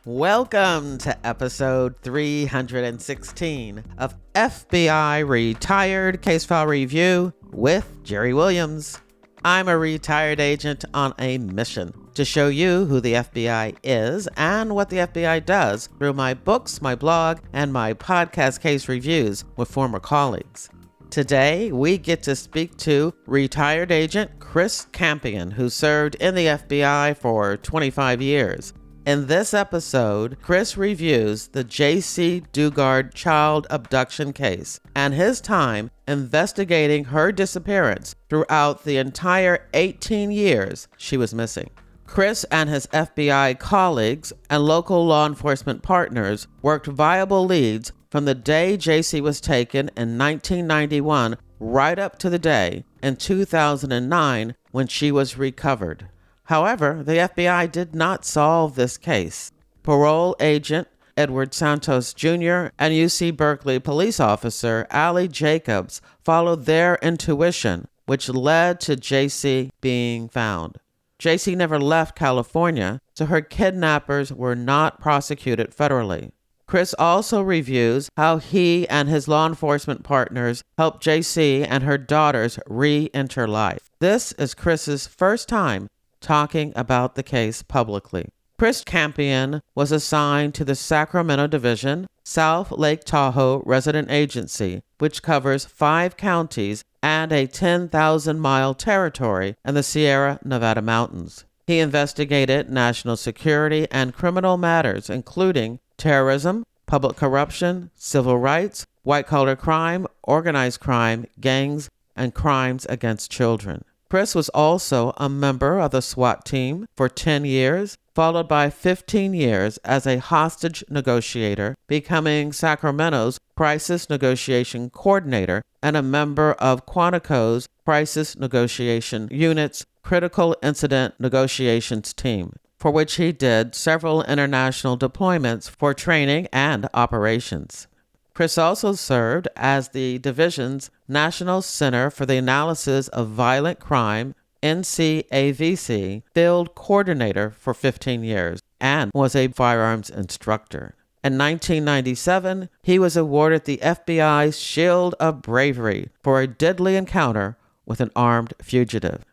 Welcome to episode 316 of FBI Retired Case File Review with Jerry Williams. I'm a retired agent on a mission to show you who the FBI is and what the FBI does through my books, my blog, and my podcast case reviews with former colleagues. Today, we get to speak to retired agent Chris Campion, who served in the FBI for 25 years. In this episode, Chris reviews the Jaycee Dugard child abduction case and his time investigating her disappearance throughout the entire 18 years she was missing. Chris and his FBI colleagues and local law enforcement partners worked viable leads from the day Jaycee was taken in 1991 right up to the day in 2009 when she was recovered. However, the FBI did not solve this case. Parole agent Edward Santos Jr. and UC Berkeley police officer Allie Jacobs followed their intuition, which led to Jaycee being found. Jaycee never left California, so her kidnappers were not prosecuted federally. Chris also reviews how he and his law enforcement partners helped Jaycee and her daughters re-enter life. This is Chris's first time talking about the case publicly. Chris Campion was assigned to the Sacramento Division, South Lake Tahoe Resident Agency, which covers 5 counties and a 10,000-mile territory in the Sierra Nevada mountains. He investigated national security and criminal matters, including terrorism, public corruption, civil rights, white-collar crime, organized crime, gangs, and crimes against children. Chris was also a member of the SWAT team for 10 years, followed by 15 years as a hostage negotiator, becoming Sacramento's crisis negotiation coordinator and a member of Quantico's crisis negotiation unit's critical incident negotiations team, for which he did several international deployments for training and operations. Chris also served as the division's National Center for the Analysis of Violent Crime, NCAVC, field coordinator for 15 years and was a firearms instructor. In 1997, he was awarded the FBI's Shield of Bravery for a deadly encounter with an armed fugitive.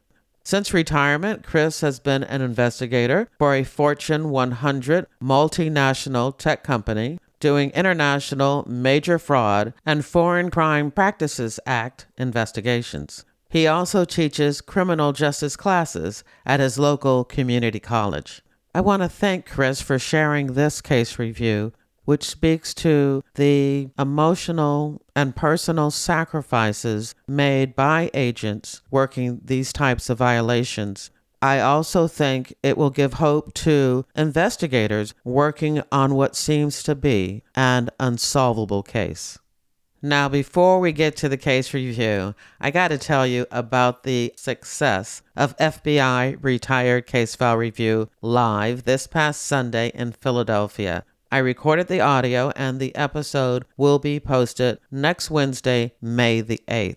Since retirement, Chris has been an investigator for a Fortune 100 multinational tech company, doing international major fraud and Foreign Crime Practices Act investigations. He also teaches criminal justice classes at his local community college. I want to thank Chris for sharing this case review, which speaks to the emotional and personal sacrifices made by agents working these types of violations. I also think it will give hope to investigators working on what seems to be an unsolvable case. Now, before we get to the case review, I got to tell you about the success of FBI Retired Case File Review live this past Sunday in Philadelphia. I recorded the audio and the episode will be posted next Wednesday, May the 8th.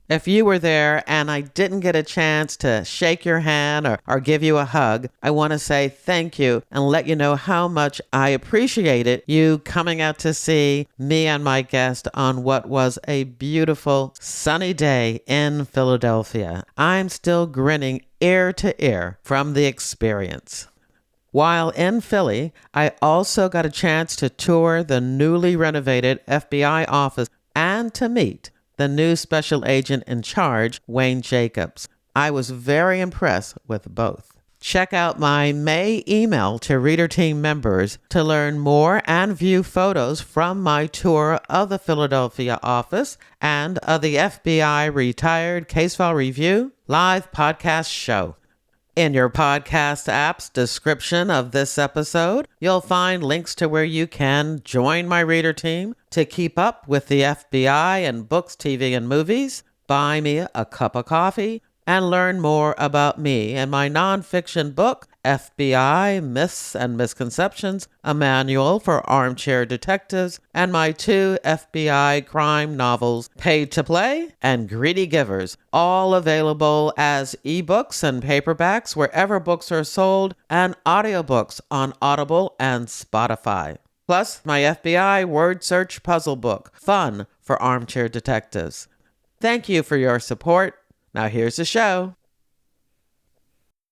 If you were there and I didn't get a chance to shake your hand or give you a hug, I want to say thank you and let you know how much I appreciated you coming out to see me and my guest on what was a beautiful sunny day in Philadelphia. I'm still grinning ear to ear from the experience. While in Philly, I also got a chance to tour the newly renovated FBI office and to meet the new special agent in charge, Wayne Jacobs. I was very impressed with both. Check out my May email to Reader Team members to learn more and view photos from my tour of the Philadelphia office and of the FBI Retired Case File Review live podcast show. In your podcast app's description of this episode, you'll find links to where you can join my reader team to keep up with the FBI and books, TV, and movies, buy me a cup of coffee, and learn more about me and my nonfiction book, FBI Myths and Misconceptions, a manual for armchair detectives, and my 2 FBI crime novels, Paid to Play and Greedy Givers, all available as ebooks and paperbacks wherever books are sold, and audiobooks on Audible and Spotify. Plus, my FBI word search puzzle book, Fun for Armchair Detectives. Thank you for your support. Now here's the show.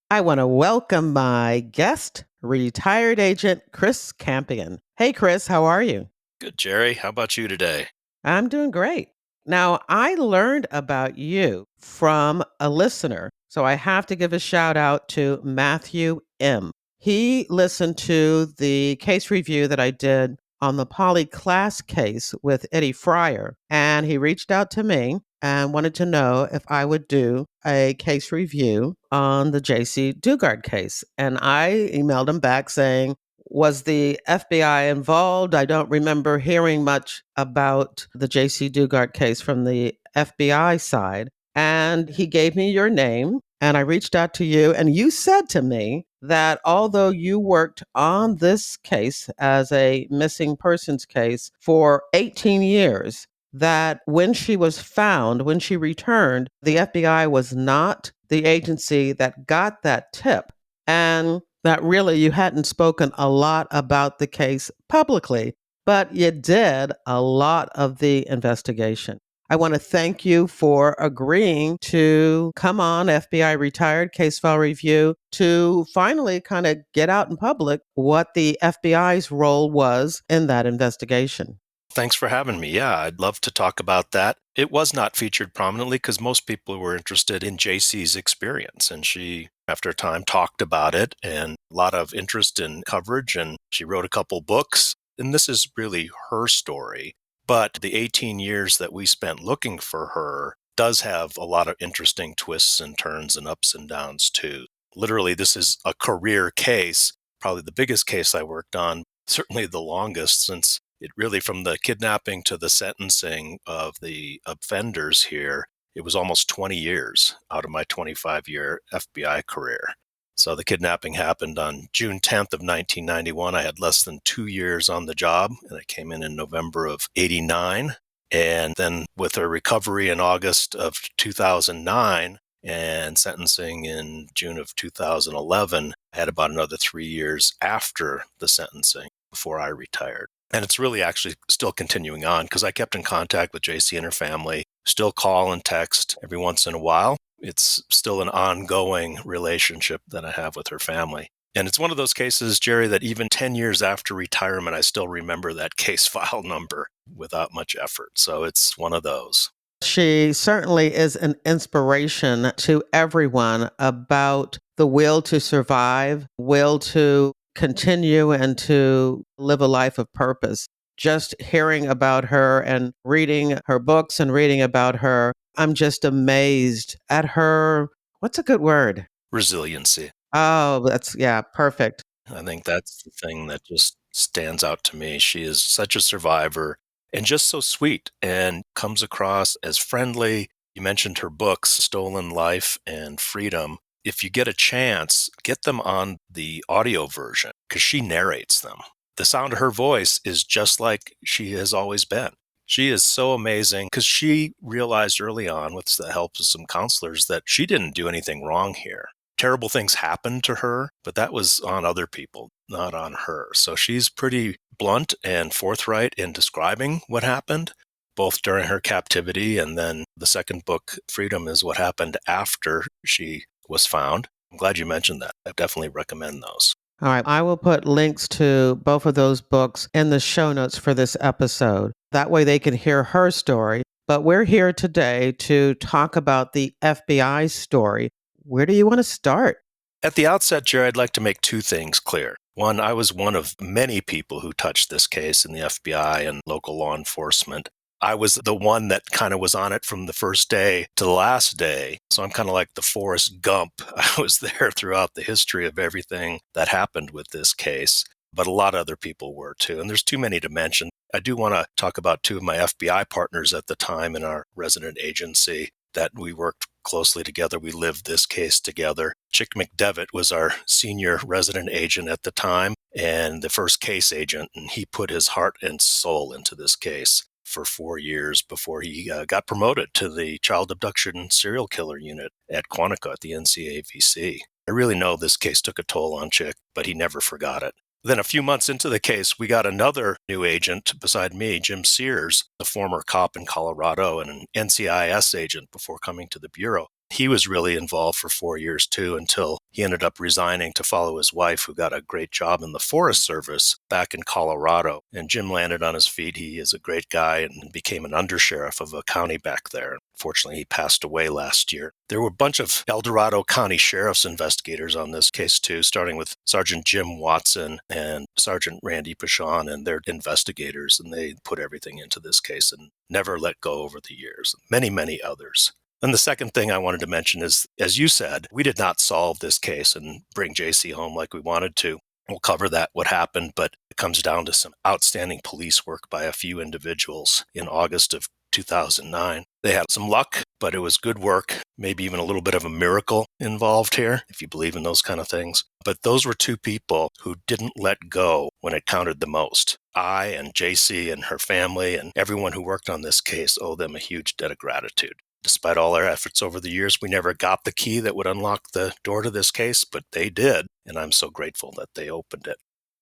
I want to welcome my guest, retired agent Chris Campion. Hey, Chris, how are you? Good, Jerry. How about you today? I'm doing great. Now, I learned about you from a listener, so I have to give a shout out to Matthew M. He listened to the case review that I did on the Poly Class case with Eddie Fryer, and he reached out to me and wanted to know if I would do a case review on the Jaycee Dugard case. And I emailed him back saying, was the FBI involved? I don't remember hearing much about the Jaycee Dugard case from the FBI side. And he gave me your name, and I reached out to you, and you said to me that although you worked on this case as a missing persons case for 18 years, that when she was found, when she returned, the FBI was not the agency that got that tip. And that really you hadn't spoken a lot about the case publicly, but you did a lot of the investigation. I want to thank you for agreeing to come on FBI Retired Case File Review to finally kind of get out in public what the FBI's role was in that investigation. Thanks for having me. Yeah, I'd love to talk about that. It was not featured prominently because most people were interested in JC's experience. And she, after a time, talked about it and a lot of interest in coverage. And she wrote a couple books. And this is really her story. But the 18 years that we spent looking for her does have a lot of interesting twists and turns and ups and downs, too. Literally, this is a career case, probably the biggest case I worked on, certainly the longest, since it really, from the kidnapping to the sentencing of the offenders here, it was almost 20 years out of my 25-year FBI career. So the kidnapping happened on June 10th of 1991. I had less than 2 years on the job, and I came in November of 89. And then with a recovery in August of 2009 and sentencing in June of 2011, I had about another 3 years after the sentencing before I retired. And it's really actually still continuing on because I kept in contact with Jaycee and her family, still call and text every once in a while. It's still an ongoing relationship that I have with her family. And it's one of those cases, Jerry, that even 10 years after retirement, I still remember that case file number without much effort. So it's one of those. She certainly is an inspiration to everyone about the will to survive, will to continue and to live a life of purpose. Just hearing about her and reading her books and reading about her, I'm just amazed at her. What's a good word? Resiliency. Oh, yeah, perfect. I think that's the thing that just stands out to me. She is such a survivor and just so sweet and comes across as friendly. You mentioned her books, Stolen Life and Freedom. If you get a chance, get them on the audio version because she narrates them. The sound of her voice is just like she has always been. She is so amazing because she realized early on, with the help of some counselors, that she didn't do anything wrong here. Terrible things happened to her, but that was on other people, not on her. So she's pretty blunt and forthright in describing what happened, both during her captivity and then the second book, Freedom, is what happened after she was found. I'm glad you mentioned that. I definitely recommend those. All right. I will put links to both of those books in the show notes for this episode. That way they can hear her story. But we're here today to talk about the FBI story. Where do you want to start? At the outset, Jerry, I'd like to make two things clear. One, I was one of many people who touched this case in the FBI and local law enforcement. I was the one that kind of was on it from the first day to the last day. So I'm kind of like the Forrest Gump. I was there throughout the history of everything that happened with this case. But a lot of other people were too. And there's too many to mention. I do want to talk about two of my FBI partners at the time in our resident agency. that we worked closely together. We lived this case together. Chick McDevitt was our senior resident agent at the time and the first case agent, and he put his heart and soul into this case for 4 years before he got promoted to the child abduction serial killer unit at Quantico at the NCAVC. I really know this case took a toll on Chick, but he never forgot it. Then a few months into the case, we got another new agent beside me, Jim Sears, a former cop in Colorado and an NCIS agent before coming to the Bureau. He was really involved for 4 years too, until he ended up resigning to follow his wife, who got a great job in the Forest Service back in Colorado. And Jim landed on his feet. He is a great guy and became an undersheriff of a county back there. Fortunately, he passed away last year. There were a bunch of El Dorado County Sheriff's investigators on this case too, starting with Sergeant Jim Watson and Sergeant Randy Pashon and their investigators, and they put everything into this case and never let go over the years. Many, many others. And the second thing I wanted to mention is, as you said, we did not solve this case and bring Jaycee home like we wanted to. We'll cover that, what happened, but it comes down to some outstanding police work by a few individuals in August of 2009. They had some luck, but it was good work, maybe even a little bit of a miracle involved here, if you believe in those kind of things. But those were two people who didn't let go when it counted the most. I and Jaycee and her family and everyone who worked on this case owe them a huge debt of gratitude. Despite all our efforts over the years, we never got the key that would unlock the door to this case, but they did, and I'm so grateful that they opened it.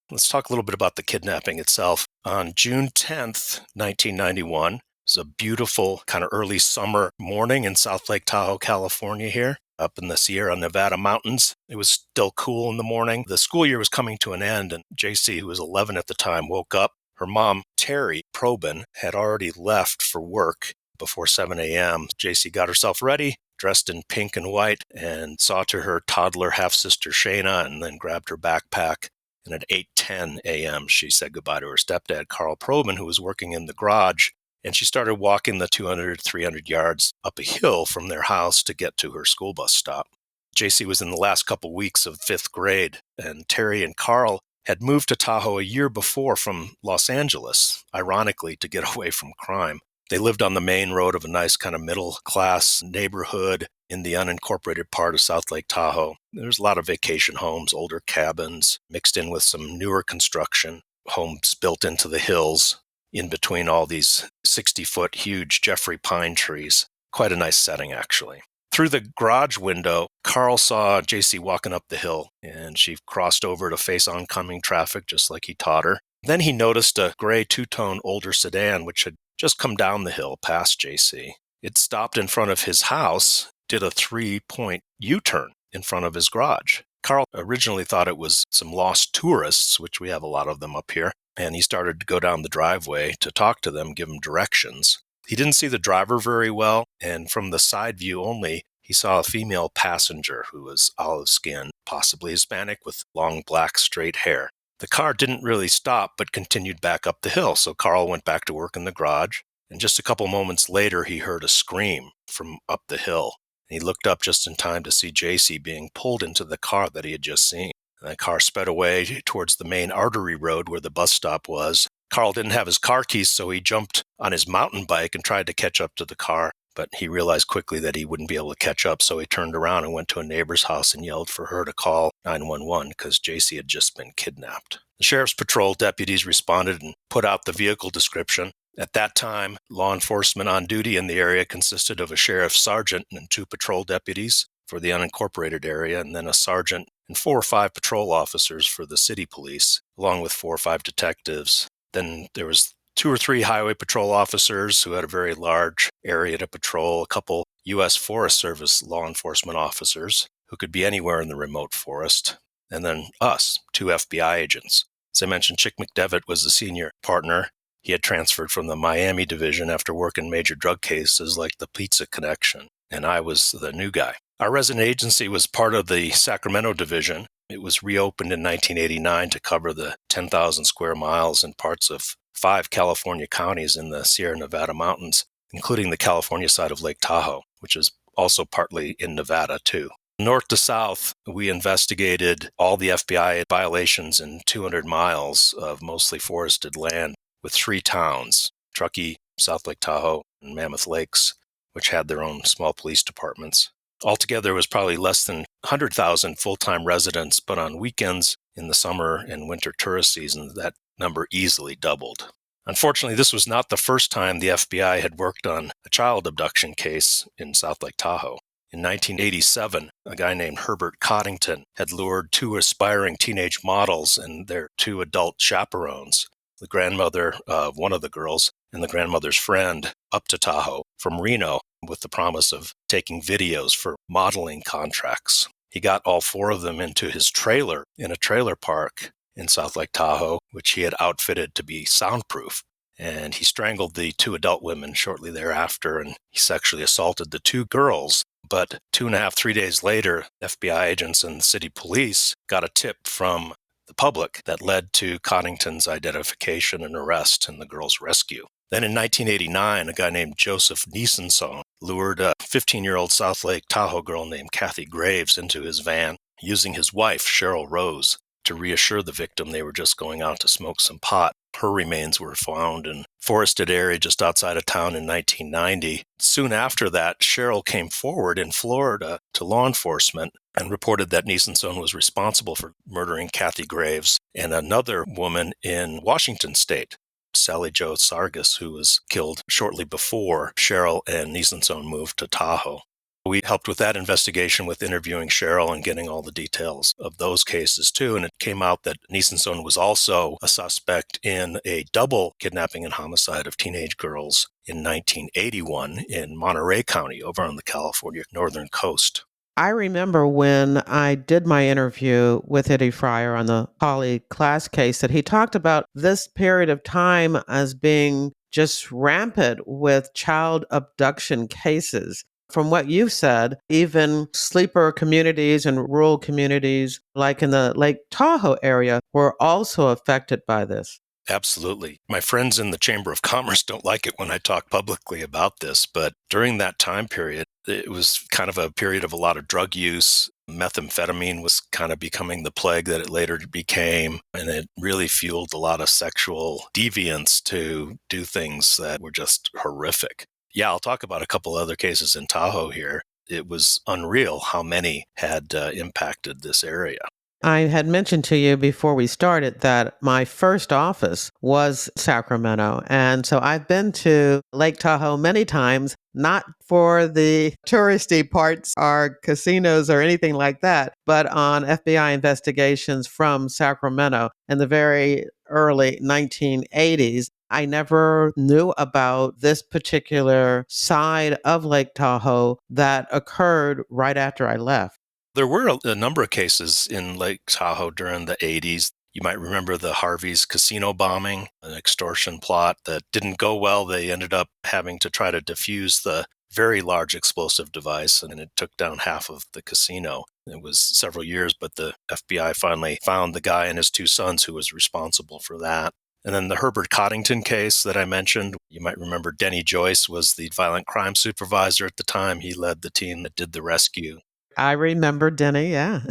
Let's talk a little bit about the kidnapping itself. On June 10th, 1991, it was a beautiful kind of early summer morning in South Lake Tahoe, California here, up in the Sierra Nevada mountains. It was still cool in the morning. The school year was coming to an end, and Jaycee, who was 11 at the time, woke up. Her mom, Terry Probin, had already left for work before 7 a.m. Jaycee got herself ready, dressed in pink and white, and saw to her toddler half-sister Shayna, and then grabbed her backpack. And at 8:10 a.m., she said goodbye to her stepdad, Carl Probin, who was working in the garage, and she started walking the 200, 300 yards up a hill from their house to get to her school bus stop. Jaycee was in the last couple weeks of 5th grade, and Terry and Carl had moved to Tahoe a year before from Los Angeles, ironically, to get away from crime. They lived on the main road of a nice kind of middle-class neighborhood in the unincorporated part of South Lake Tahoe. There's a lot of vacation homes, older cabins, mixed in with some newer construction, homes built into the hills in between all these 60-foot huge Jeffrey pine trees. Quite a nice setting, actually. Through the garage window, Carl saw Jaycee walking up the hill, and she crossed over to face oncoming traffic just like he taught her. Then he noticed a gray two-tone older sedan, which had just come down the hill past Jaycee. It stopped in front of his house, did a 3-point U-turn in front of his garage. Carl originally thought it was some lost tourists, which we have a lot of them up here, and he started to go down the driveway to talk to them, give them directions. He didn't see the driver very well, and from the side view only, he saw a female passenger who was olive skinned, possibly Hispanic, with long black straight hair. The car didn't really stop, but continued back up the hill, so Carl went back to work in the garage, and just a couple moments later, he heard a scream from up the hill. And he looked up just in time to see Jaycee being pulled into the car that he had just seen. And the car sped away towards the main artery road where the bus stop was. Carl didn't have his car keys, so he jumped on his mountain bike and tried to catch up to the car, but he realized quickly that he wouldn't be able to catch up, so he turned around and went to a neighbor's house and yelled for her to call 911 because Jaycee had just been kidnapped. The Sheriff's Patrol deputies responded and put out the vehicle description. At that time, law enforcement on duty in the area consisted of a sheriff's sergeant and 2 patrol deputies for the unincorporated area, and then a sergeant and 4 or 5 patrol officers for the city police, along with 4 or 5 detectives. Then there was 2 or 3 highway patrol officers who had a very large area to patrol, a couple U.S. Forest Service law enforcement officers who could be anywhere in the remote forest, and then us, 2 FBI agents. As I mentioned, Chick McDevitt was the senior partner. He had transferred from the Miami division after working major drug cases like the Pizza Connection, and I was the new guy. Our resident agency was part of the Sacramento division. It was reopened in 1989 to cover the 10,000 square miles and parts of 5 California counties in the Sierra Nevada mountains, including the California side of Lake Tahoe, which is also partly in Nevada too. North to south, we investigated all the FBI violations in 200 miles of mostly forested land with 3 towns, Truckee, South Lake Tahoe, and Mammoth Lakes. which had their own small police departments. Altogether, it was probably less than 100,000 full-time residents, but on weekends in the summer and winter tourist seasons, that number easily doubled. Unfortunately, this was not the first time the FBI had worked on a child abduction case in South Lake Tahoe. In 1987, a guy named Herbert Coddington had lured two aspiring teenage models and their two adult chaperones, the grandmother of one of the girls and the grandmother's friend, up to Tahoe from Reno with the promise of taking videos for modeling contracts. He got all four of them into his trailer in a trailer park in South Lake Tahoe, which he had outfitted to be soundproof. And he strangled the two adult women shortly thereafter, and he sexually assaulted the two girls. But 2.5, 3 days later, FBI agents and city police got a tip from the public that led to Coddington's identification and arrest and the girls' rescue. Then in 1989, a guy named Joseph Nissenson lured a 15-year-old South Lake Tahoe girl named Kathy Graves into his van, using his wife, Cheryl Rose, to reassure the victim they were just going out to smoke some pot. Her remains were found in a forested area just outside of town in 1990. Soon after that, Cheryl came forward in Florida to law enforcement and reported that Nissenson was responsible for murdering Kathy Graves and another woman in Washington state, Sally Jo Sargis, who was killed shortly before Cheryl and Nissenson moved to Tahoe. We helped with that investigation with interviewing Cheryl and getting all the details of those cases too. And it came out that Nissenson was also a suspect in a double kidnapping and homicide of teenage girls in 1981 in Monterey County over on the California northern coast. I remember when I did my interview with Eddie Fryer on the Polly Class case that he talked about this period of time as being just rampant with child abduction cases. From what you've said, even sleeper communities and rural communities like in the Lake Tahoe area were also affected by this. Absolutely. My friends in the Chamber of Commerce don't like it when I talk publicly about this, but during that time period, it was kind of a period of a lot of drug use. Methamphetamine was kind of becoming the plague that it later became, and it really fueled a lot of sexual deviance to do things that were just horrific. Yeah, I'll talk about a couple other cases in Tahoe here. It was unreal how many had impacted this area. I had mentioned to you before we started that my first office was Sacramento. And so I've been to Lake Tahoe many times, not for the touristy parts or casinos or anything like that, but on FBI investigations from Sacramento in the very early 1980s. I never knew about this particular side of Lake Tahoe that occurred right after I left. There were a number of cases in Lake Tahoe during the 80s. You might remember the Harvey's casino bombing, an extortion plot that didn't go well. They ended up having to try to defuse the very large explosive device, and it took down half of the casino. It was several years, but the FBI finally found the guy and his two sons who was responsible for that. And then the Herbert Coddington case that I mentioned, you might remember Denny Joyce was the violent crime supervisor at the time. He led the team that did the rescue. I remember Denny, yeah.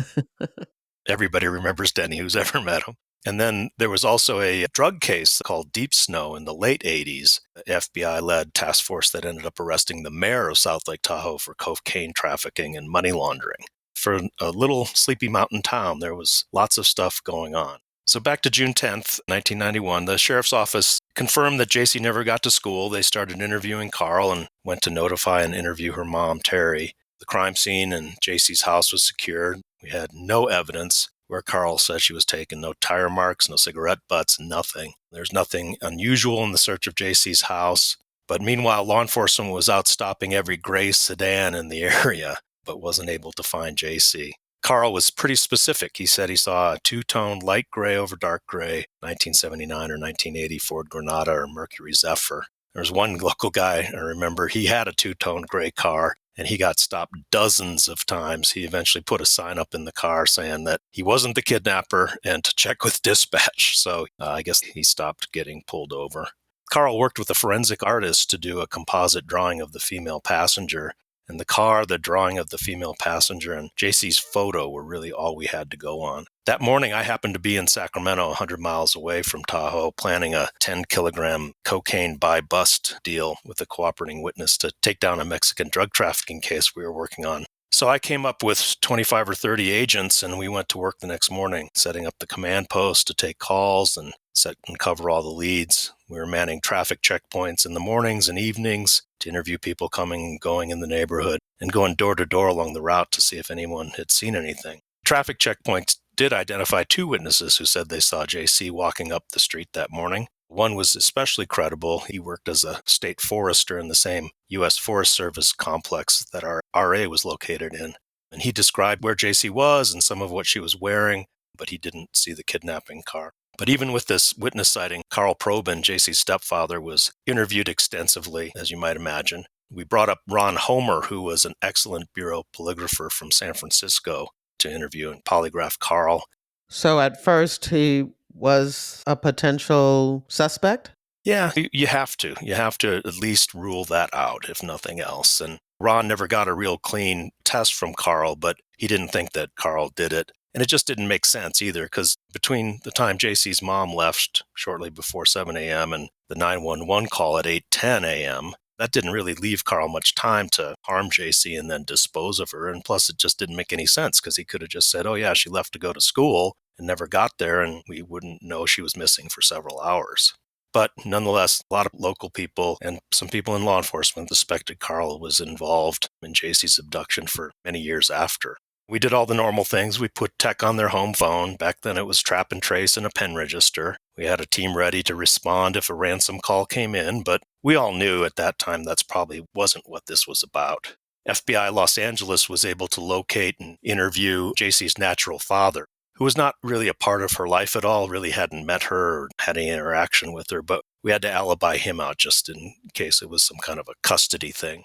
Everybody remembers Denny who's ever met him. And then there was also a drug case called Deep Snow in the late 80s. The FBI-led task force that ended up arresting the mayor of South Lake Tahoe for cocaine trafficking and money laundering. For a little sleepy mountain town, there was lots of stuff going on. So back to June 10th, 1991, the sheriff's office confirmed that Jaycee never got to school. They started interviewing Carl and went to notify and interview her mom, Terry. The crime scene in Jaycee's house was secured. We had no evidence where Carl said she was taken, no tire marks, no cigarette butts, nothing. There's nothing unusual in the search of Jaycee's house. But meanwhile, law enforcement was out stopping every gray sedan in the area, but wasn't able to find Jaycee. Carl was pretty specific. He said he saw a two-tone light gray over dark gray, 1979 or 1980 Ford Granada or Mercury Zephyr. There was one local guy, I remember, he had a two-tone gray car, and he got stopped dozens of times. He eventually put a sign up in the car saying that he wasn't the kidnapper and to check with dispatch. So I guess he stopped getting pulled over. Carl worked with a forensic artist to do a composite drawing of the female passenger. And the car, the drawing of the female passenger, and Jaycee's photo were really all we had to go on. That morning, I happened to be in Sacramento, 100 miles away from Tahoe, planning a 10-kilogram cocaine buy-bust deal with a cooperating witness to take down a Mexican drug trafficking case we were working on. So I came up with 25 or 30 agents, and we went to work the next morning, setting up the command post to take calls and set and cover all the leads. We were manning traffic checkpoints in the mornings and evenings to interview people coming and going in the neighborhood, and going door to door along the route to see if anyone had seen anything. Traffic checkpoints did identify 2 witnesses who said they saw Jaycee walking up the street that morning. One was especially credible. He worked as a state forester in the same U.S. Forest Service complex that our RA was located in. And he described where Jaycee was and some of what she was wearing, but he didn't see the kidnapping car. But even with this witness sighting, Carl Probin, Jaycee's stepfather, was interviewed extensively, as you might imagine. We brought up Ron Homer, who was an excellent bureau polygrapher from San Francisco, to interview and polygraph Carl. So at first he was a potential suspect? Yeah, you have to. You have to at least rule that out, if nothing else. And Ron never got a real clean test from Carl, but he didn't think that Carl did it. And it just didn't make sense either, because between the time Jaycee's mom left shortly before 7 a.m. and the 911 call at 8:10 a.m., that didn't really leave Carl much time to harm Jaycee and then dispose of her. And plus, it just didn't make any sense, because he could have just said, oh yeah, she left to go to school and never got there, and we wouldn't know she was missing for several hours. But nonetheless, a lot of local people and some people in law enforcement suspected Carl was involved in Jaycee's abduction for many years after. We did all the normal things. We put tech on their home phone. Back then it was trap and trace and a pen register. We had a team ready to respond if a ransom call came in, but we all knew at that time that's probably wasn't what this was about. FBI Los Angeles was able to locate and interview Jaycee's natural father, who was not really a part of her life at all, really hadn't met her or had any interaction with her, but we had to alibi him out just in case it was some kind of a custody thing.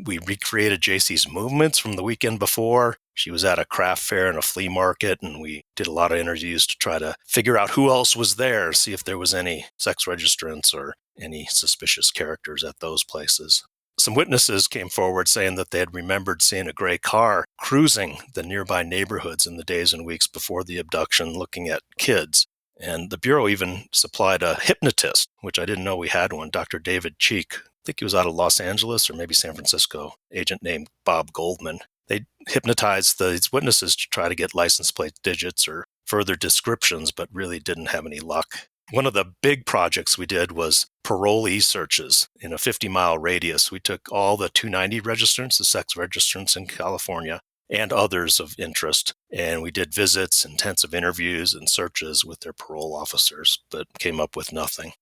We recreated Jaycee's movements from the weekend before. She was at a craft fair and a flea market, and we did a lot of interviews to try to figure out who else was there, see if there was any sex registrants or any suspicious characters at those places. Some witnesses came forward saying that they had remembered seeing a gray car cruising the nearby neighborhoods in the days and weeks before the abduction, looking at kids. And the Bureau even supplied a hypnotist, which I didn't know we had one, Dr. David Cheek. I think he was out of Los Angeles or maybe San Francisco, agent named Bob Goldman. They hypnotized these witnesses to try to get license plate digits or further descriptions, but really didn't have any luck. One of the big projects we did was parolee searches in a 50-mile radius. We took all the 290 registrants, the sex registrants in California, and others of interest, and we did visits, intensive interviews, and searches with their parole officers, but came up with nothing.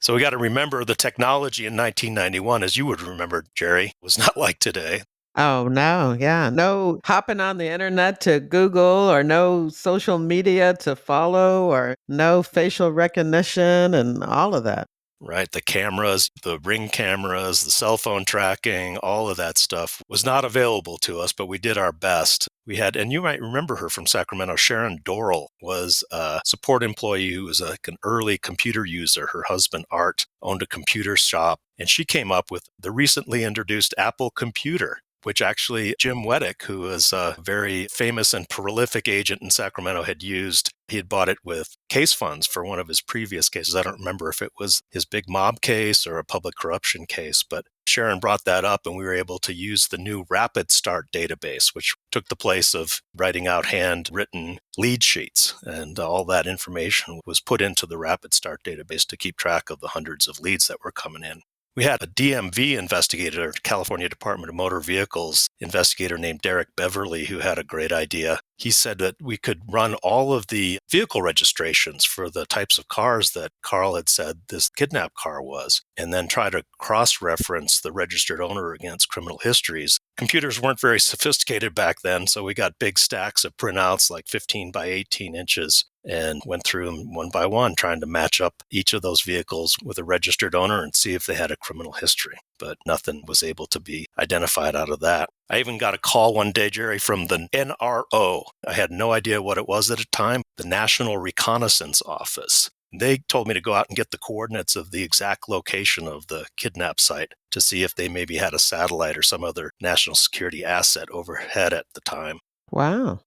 So we got to remember the technology in 1991, as you would remember, Jerry, was not like today. Oh, no. Yeah. No hopping on the internet to Google, or no social media to follow, or no facial recognition and all of that. Right. The cameras, the Ring cameras, the cell phone tracking, all of that stuff was not available to us, but we did our best. We had, and you might remember her from Sacramento, Sharon Dorrell was a support employee who was like an early computer user. Her husband, Art, owned a computer shop, and she came up with the recently introduced Apple computer, which actually Jim Weddick, who was a very famous and prolific agent in Sacramento, had used. He had bought it with case funds for one of his previous cases. I don't remember if it was his big mob case or a public corruption case, but Sharon brought that up, and we were able to use the new Rapid Start database, which took the place of writing out handwritten lead sheets. And all that information was put into the Rapid Start database to keep track of the hundreds of leads that were coming in. We had a DMV investigator, California Department of Motor Vehicles investigator named Derek Beverly, who had a great idea. He said that we could run all of the vehicle registrations for the types of cars that Carl had said this kidnapped car was, and then try to cross-reference the registered owner against criminal histories. Computers weren't very sophisticated back then, so we got big stacks of printouts like 15 by 18 inches and went through them one by one, trying to match up each of those vehicles with a registered owner and see if they had a criminal history. But nothing was able to be identified out of that. I even got a call one day, Jerry, from the NRO. I had no idea what it was at the time, the National Reconnaissance Office. They told me to go out and get the coordinates of the exact location of the kidnap site to see if they maybe had a satellite or some other national security asset overhead at the time. Wow.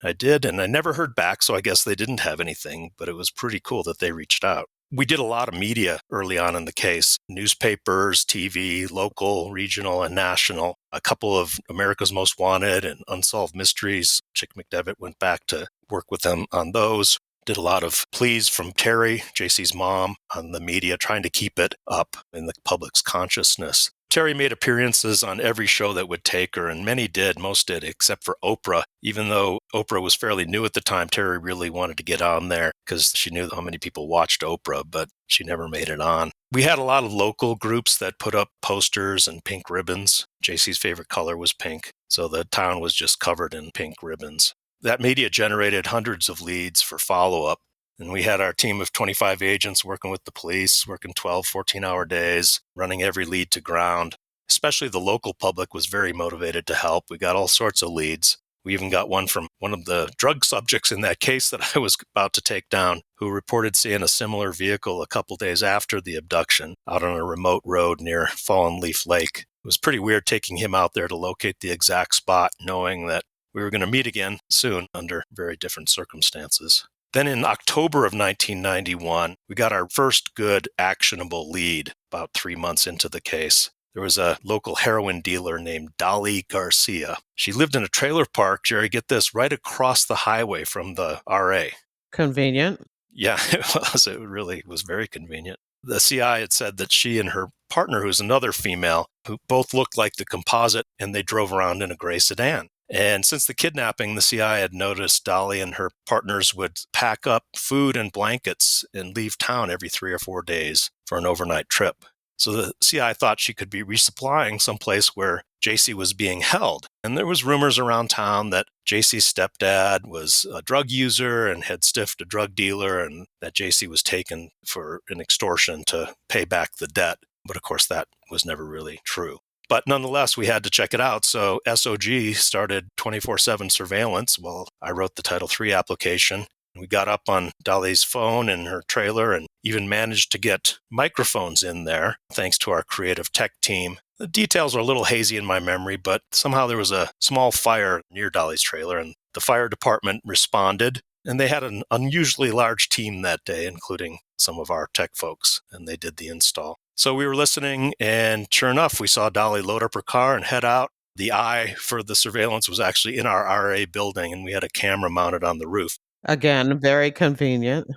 I did, and I never heard back, so I guess they didn't have anything, but it was pretty cool that they reached out. We did a lot of media early on in the case, newspapers, TV, local, regional, and national. A couple of America's Most Wanted and Unsolved Mysteries. Chick McDevitt went back to work with them on those. Did a lot of pleas from Terry, Jaycee's mom, on the media, trying to keep it up in the public's consciousness. Terry made appearances on every show that would take her, and many did, most did, except for Oprah. Even though Oprah was fairly new at the time, Terry really wanted to get on there because she knew how many people watched Oprah, but she never made it on. We had a lot of local groups that put up posters and pink ribbons. Jaycee's favorite color was pink, so the town was just covered in pink ribbons. That media generated hundreds of leads for follow-up. And we had our team of 25 agents working with the police, working 12, 14-hour days, running every lead to ground. Especially the local public was very motivated to help. We got all sorts of leads. We even got one from one of the drug subjects in that case that I was about to take down, who reported seeing a similar vehicle a couple days after the abduction out on a remote road near Fallen Leaf Lake. It was pretty weird taking him out there to locate the exact spot, knowing that we were going to meet again soon under very different circumstances. Then in October of 1991, we got our first good actionable lead about 3 months into the case. There was a local heroin dealer named Dolly Garcia. She lived in a trailer park, Jerry, get this, right across the highway from the RA. Convenient. Yeah, it was. It really was very convenient. The CI had said that she and her partner, who's another female, who both looked like the composite, and they drove around in a gray sedan. And since the kidnapping, the CI had noticed Dolly and her partners would pack up food and blankets and leave town every 3 or 4 days for an overnight trip. So the CI thought she could be resupplying someplace where Jaycee was being held. And there was rumors around town that Jaycee's stepdad was a drug user and had stiffed a drug dealer, and that Jaycee was taken for an extortion to pay back the debt. But of course, that was never really true. But nonetheless, we had to check it out. So SOG started 24/7 surveillance while I wrote the Title III application. We got up on Dolly's phone and her trailer and even managed to get microphones in there, thanks to our creative tech team. The details are a little hazy in my memory, but somehow there was a small fire near Dolly's trailer, and the fire department responded. And they had an unusually large team that day, including some of our tech folks, and they did the install. So we were listening, and sure enough, we saw Dolly load up her car and head out. The eye for the surveillance was actually in our RA building, and we had a camera mounted on the roof. Again, very convenient.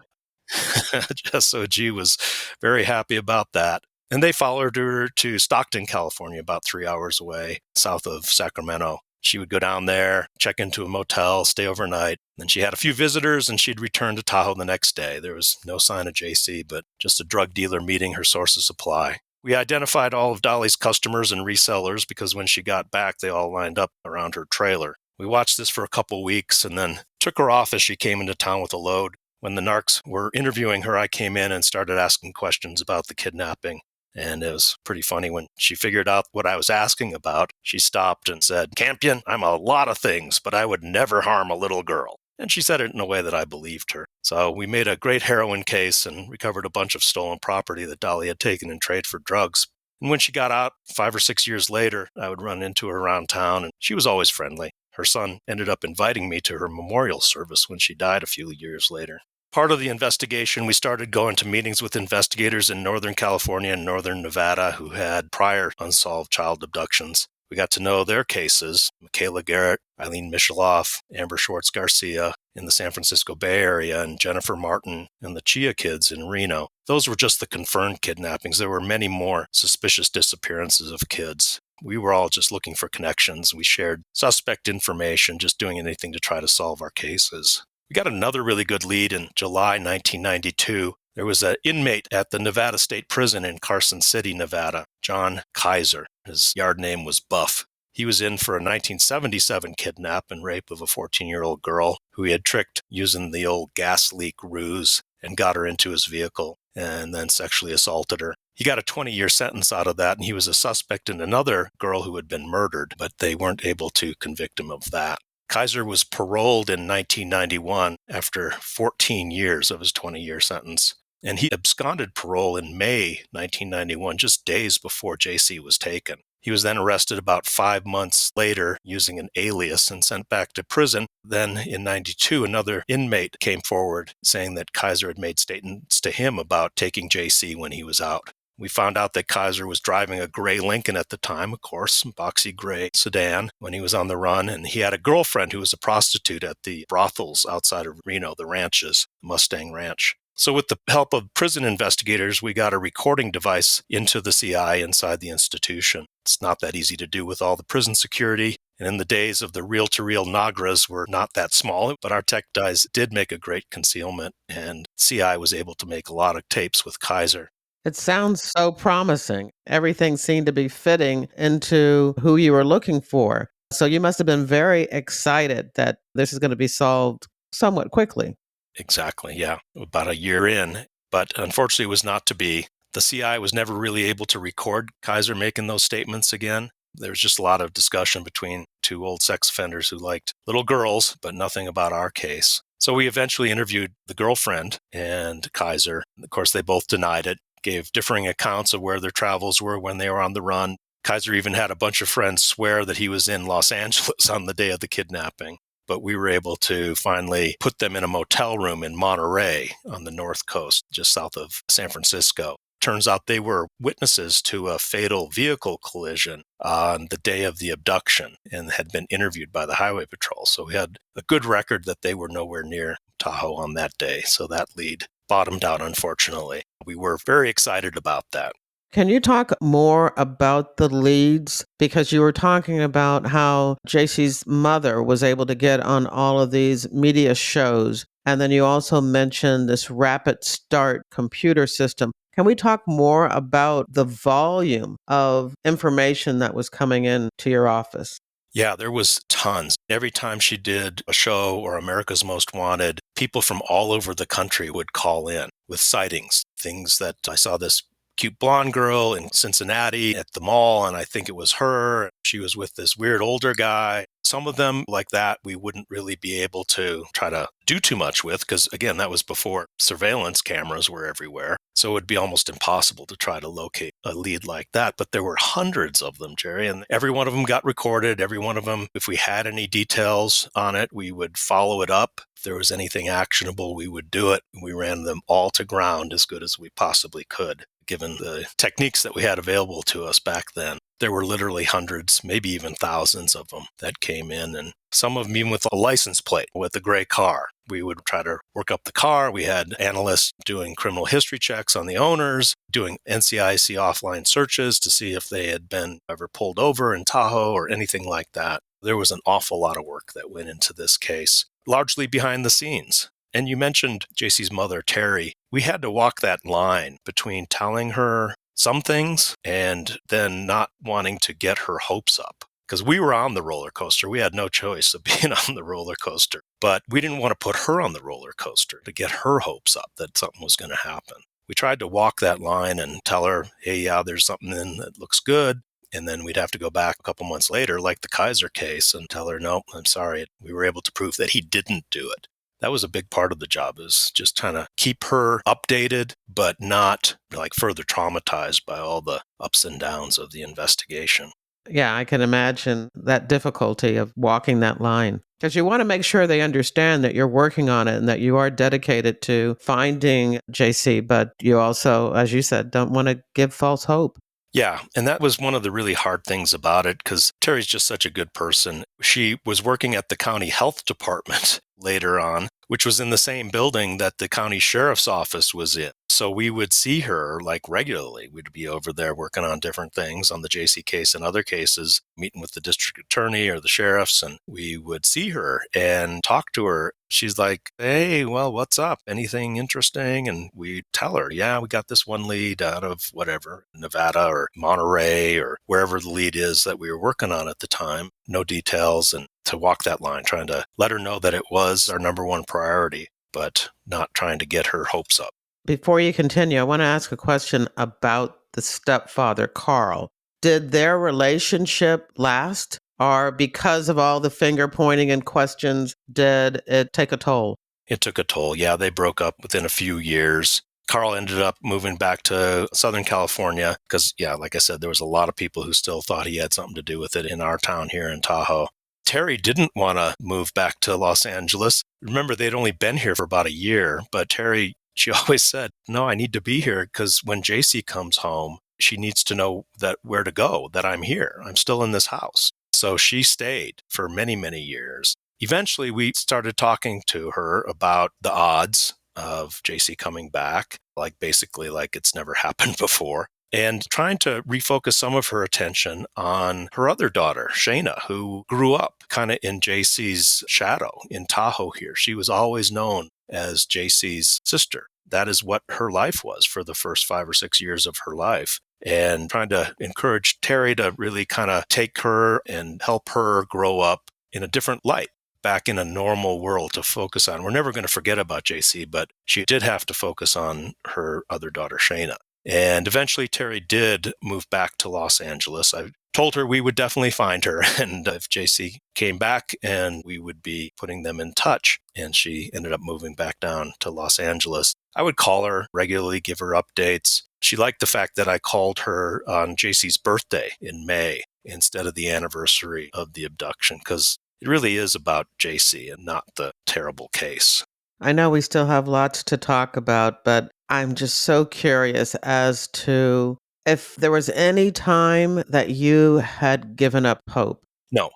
SOG was very happy about that. And they followed her to Stockton, California, about 3 hours away, south of Sacramento. She would go down there, check into a motel, stay overnight. Then she had a few visitors, and she'd return to Tahoe the next day. There was no sign of Jaycee, but just a drug dealer meeting her source of supply. We identified all of Dolly's customers and resellers because when she got back, they all lined up around her trailer. We watched this for a couple weeks and then took her off as she came into town with a load. When the narcs were interviewing her, I came in and started asking questions about the kidnapping. And it was pretty funny when she figured out what I was asking about. She stopped and said, "Campion, I'm a lot of things, but I would never harm a little girl." And she said it in a way that I believed her. So we made a great heroin case and recovered a bunch of stolen property that Dolly had taken in trade for drugs. And when she got out 5 or 6 years later, I would run into her around town, and she was always friendly. Her son ended up inviting me to her memorial service when she died a few years later. Part of the investigation, we started going to meetings with investigators in Northern California and Northern Nevada who had prior unsolved child abductions. We got to know their cases, Michaela Garrett, Eileen Michaloff, Amber Schwartz Garcia in the San Francisco Bay Area, and Jennifer Martin and the Chia kids in Reno. Those were just the confirmed kidnappings. There were many more suspicious disappearances of kids. We were all just looking for connections. We shared suspect information, just doing anything to try to solve our cases. We got another really good lead in July 1992. There was an inmate at the Nevada State Prison in Carson City, Nevada, John Kaiser. His yard name was Buff. He was in for a 1977 kidnap and rape of a 14-year-old girl who he had tricked using the old gas leak ruse and got her into his vehicle and then sexually assaulted her. He got a 20-year sentence out of that, and he was a suspect in another girl who had been murdered, but they weren't able to convict him of that. Kaiser was paroled in 1991 after 14 years of his 20-year sentence. And he absconded parole in May 1991, just days before Jaycee was taken. He was then arrested about 5 months later using an alias and sent back to prison. Then in 92, another inmate came forward saying that Kaiser had made statements to him about taking Jaycee when he was out. We found out that Kaiser was driving a gray Lincoln at the time, of course, boxy gray sedan, when he was on the run. And he had a girlfriend who was a prostitute at the brothels outside of Reno, the ranches, Mustang Ranch. So with the help of prison investigators, we got a recording device into the CI inside the institution. It's not that easy to do with all the prison security. And in the days of the reel-to-reel Nagras were not that small, but our tech guys did make a great concealment, and CI was able to make a lot of tapes with Kaiser. It sounds so promising. Everything seemed to be fitting into who you were looking for. So you must have been very excited that this is going to be solved somewhat quickly. Exactly, yeah. About a year in, but unfortunately it was not to be. The CI was never really able to record Kaiser making those statements again. There was just a lot of discussion between two old sex offenders who liked little girls, but nothing about our case. So we eventually interviewed the girlfriend and Kaiser. Of course, they both denied it, gave differing accounts of where their travels were when they were on the run. Kaiser even had a bunch of friends swear that he was in Los Angeles on the day of the kidnapping. But we were able to finally put them in a motel room in Monterey on the North Coast, just south of San Francisco. Turns out they were witnesses to a fatal vehicle collision on the day of the abduction and had been interviewed by the Highway Patrol. So we had a good record that they were nowhere near Tahoe on that day. So that lead bottomed out, unfortunately. We were very excited about that. Can you talk more about the leads? Because you were talking about how Jaycee's mother was able to get on all of these media shows. And then you also mentioned this rapid start computer system. Can we talk more about the volume of information that was coming in to your office? Yeah, there was tons. Every time she did a show or America's Most Wanted, people from all over the country would call in with sightings, things that I saw this cute blonde girl in Cincinnati at the mall, and I think it was her. She was with this weird older guy. Some of them like that, we wouldn't really be able to try to do too much with because, again, that was before surveillance cameras were everywhere. So it would be almost impossible to try to locate a lead like that. But there were hundreds of them, Jerry, and every one of them got recorded. Every one of them, if we had any details on it, we would follow it up. If there was anything actionable, we would do it. We ran them all to ground as good as we possibly could, given the techniques that we had available to us back then. There were literally hundreds, maybe even thousands of them that came in, and some of them even with a license plate with a gray car. We would try to work up the car. We had analysts doing criminal history checks on the owners, doing NCIC offline searches to see if they had been ever pulled over in Tahoe or anything like that. There was an awful lot of work that went into this case, largely behind the scenes. And you mentioned Jaycee's mother, Terry. We had to walk that line between telling her some things and then not wanting to get her hopes up. Because we were on the roller coaster. We had no choice of being on the roller coaster. But we didn't want to put her on the roller coaster to get her hopes up that something was going to happen. We tried to walk that line and tell her, hey, yeah, there's something in that looks good. And then we'd have to go back a couple months later, like the Kaiser case, and tell her, no, I'm sorry. We were able to prove that he didn't do it. That was a big part of the job, is just trying to keep her updated, but not like further traumatized by all the ups and downs of the investigation. Yeah, I can imagine that difficulty of walking that line. Because you want to make sure they understand that you're working on it and that you are dedicated to finding Jaycee, but you also, as you said, don't want to give false hope. Yeah, and that was one of the really hard things about it because Terry's just such a good person. She was working at the county health department later on, which was in the same building that the county sheriff's office was in. So we would see her like regularly. We'd be over there working on different things on the Jaycee case and other cases, meeting with the district attorney or the sheriffs, and we would see her and talk to her. She's like, hey, well, what's up? Anything interesting? And we tell her, yeah, we got this one lead out of whatever, Nevada or Monterey or wherever the lead is that we were working on at the time. No details. And to walk that line, trying to let her know that it was our number one priority, but not trying to get her hopes up. Before you continue, I want to ask a question about the stepfather, Carl. Did their relationship last? Or because of all the finger pointing and questions, did it take a toll? It took a toll. Yeah, they broke up within a few years. Carl ended up moving back to Southern California because, yeah, like I said, there was a lot of people who still thought he had something to do with it in our town here in Tahoe. Terry didn't want to move back to Los Angeles. Remember, they'd only been here for about a year, but Terry, she always said, no, I need to be here because when Jaycee comes home, she needs to know that where to go, that I'm here. I'm still in this house. So she stayed for many, many years. Eventually, we started talking to her about the odds of Jaycee coming back, basically like it's never happened before, and trying to refocus some of her attention on her other daughter, Shayna, who grew up kind of in Jaycee's shadow in Tahoe here. She was always known as Jaycee's sister. That is what her life was for the first 5 or 6 years of her life. And trying to encourage Terry to really kind of take her and help her grow up in a different light, back in a normal world to focus on. We're never going to forget about Jaycee, but she did have to focus on her other daughter, Shayna. And eventually Terry did move back to Los Angeles. I told her we would definitely find her, and if Jaycee came back, and we would be putting them in touch. And she ended up moving back down to Los Angeles. I would call her regularly, give her updates. She liked the fact that I called her on Jaycee's birthday in May instead of the anniversary of the abduction, because it really is about Jaycee and not the terrible case. I know we still have lots to talk about, but I'm just so curious as to if there was any time that you had given up hope. No.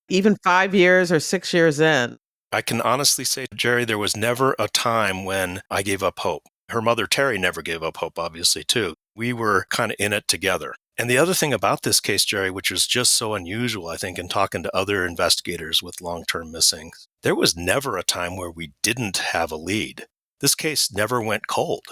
Even 5 years or 6 years in. I can honestly say, Jerry, there was never a time when I gave up hope. Her mother, Terry, never gave up hope, obviously, too. We were kind of in it together. And the other thing about this case, Jerry, which was just so unusual, I think, in talking to other investigators with long-term missings, there was never a time where we didn't have a lead. This case never went cold.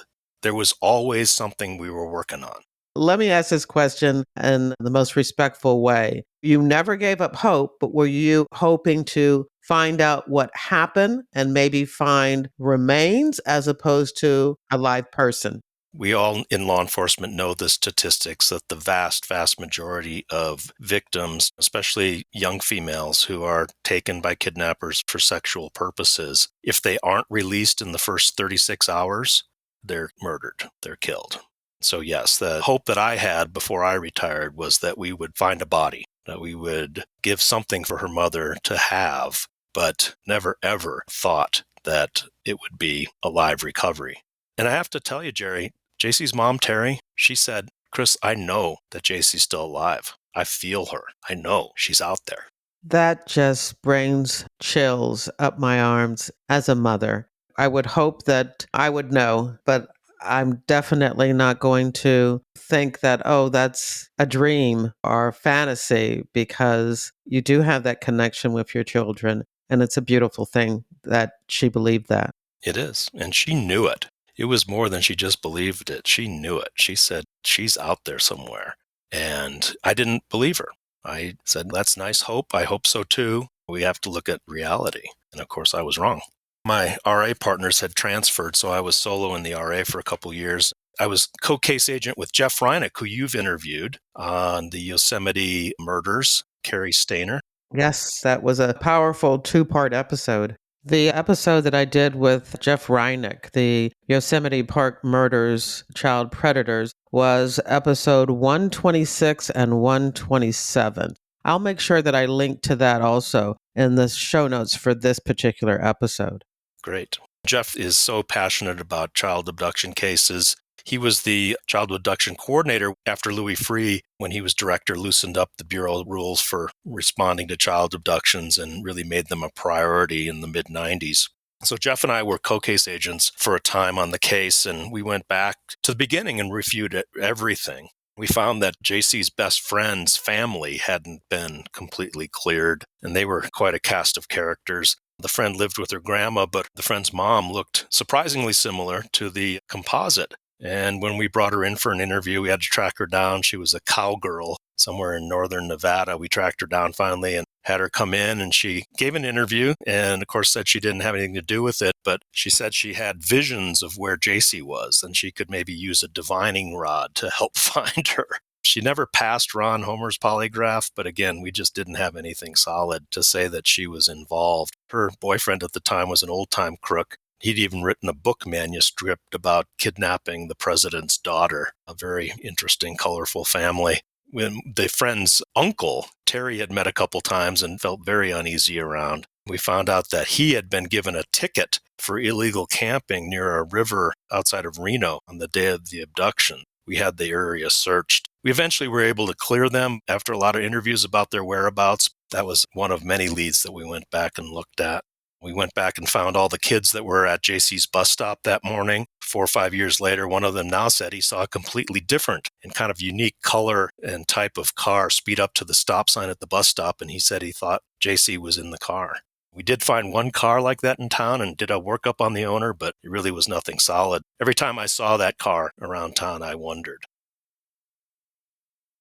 There was always something we were working on. Let me ask this question in the most respectful way. You never gave up hope, but were you hoping to find out what happened and maybe find remains as opposed to a live person? We all in law enforcement know the statistics that the vast, vast majority of victims, especially young females who are taken by kidnappers for sexual purposes, if they aren't released in the first 36 hours, they're murdered, they're killed. So yes, the hope that I had before I retired was that we would find a body, that we would give something for her mother to have, but never ever thought that it would be a live recovery. And I have to tell you, Jerry, Jaycee's mom, Terry, she said, Chris, I know that Jaycee's still alive. I feel her. I know she's out there. That just brings chills up my arms as a mother. I would hope that I would know, but I'm definitely not going to think that, oh, that's a dream or a fantasy, because you do have that connection with your children. And it's a beautiful thing that she believed that. It is. And she knew it. It was more than she just believed it. She knew it. She said, she's out there somewhere. And I didn't believe her. I said, that's nice hope. I hope so too. We have to look at reality. And of course, I was wrong. My RA partners had transferred, so I was solo in the RA for a couple years. I was co-case agent with Jeff Reineck, who you've interviewed on the Yosemite murders, Carrie Stainer. Yes, that was a powerful 2-part episode. The episode that I did with Jeff Reineck, the Yosemite Park Murders Child Predators, was episode 126 and 127. I'll make sure that I link to that also in the show notes for this particular episode. Great. Jeff is so passionate about child abduction cases. He was the child abduction coordinator after Louis Freeh, when he was director, loosened up the Bureau rules for responding to child abductions and really made them a priority in the mid-90s. So Jeff and I were co-case agents for a time on the case, and we went back to the beginning and reviewed everything. We found that Jaycee's best friend's family hadn't been completely cleared, and they were quite a cast of characters. The friend lived with her grandma, but the friend's mom looked surprisingly similar to the composite. And when we brought her in for an interview, we had to track her down. She was a cowgirl somewhere in northern Nevada. We tracked her down finally and had her come in, and she gave an interview and, of course, said she didn't have anything to do with it, but she said she had visions of where Jaycee was and she could maybe use a divining rod to help find her. She never passed Ron Homer's polygraph, but again, we just didn't have anything solid to say that she was involved. Her boyfriend at the time was an old-time crook. He'd even written a book manuscript about kidnapping the president's daughter, a very interesting, colorful family. When the friend's uncle, Terry, had met a couple times and felt very uneasy around. We found out that he had been given a ticket for illegal camping near a river outside of Reno on the day of the abduction. We had the area searched. We eventually were able to clear them after a lot of interviews about their whereabouts. That was one of many leads that we went back and looked at. We went back and found all the kids that were at Jaycee's bus stop that morning. 4 or 5 years later, one of them now said he saw a completely different and kind of unique color and type of car speed up to the stop sign at the bus stop, and he said he thought Jaycee was in the car. We did find one car like that in town and did a workup on the owner, but it really was nothing solid. Every time I saw that car around town, I wondered.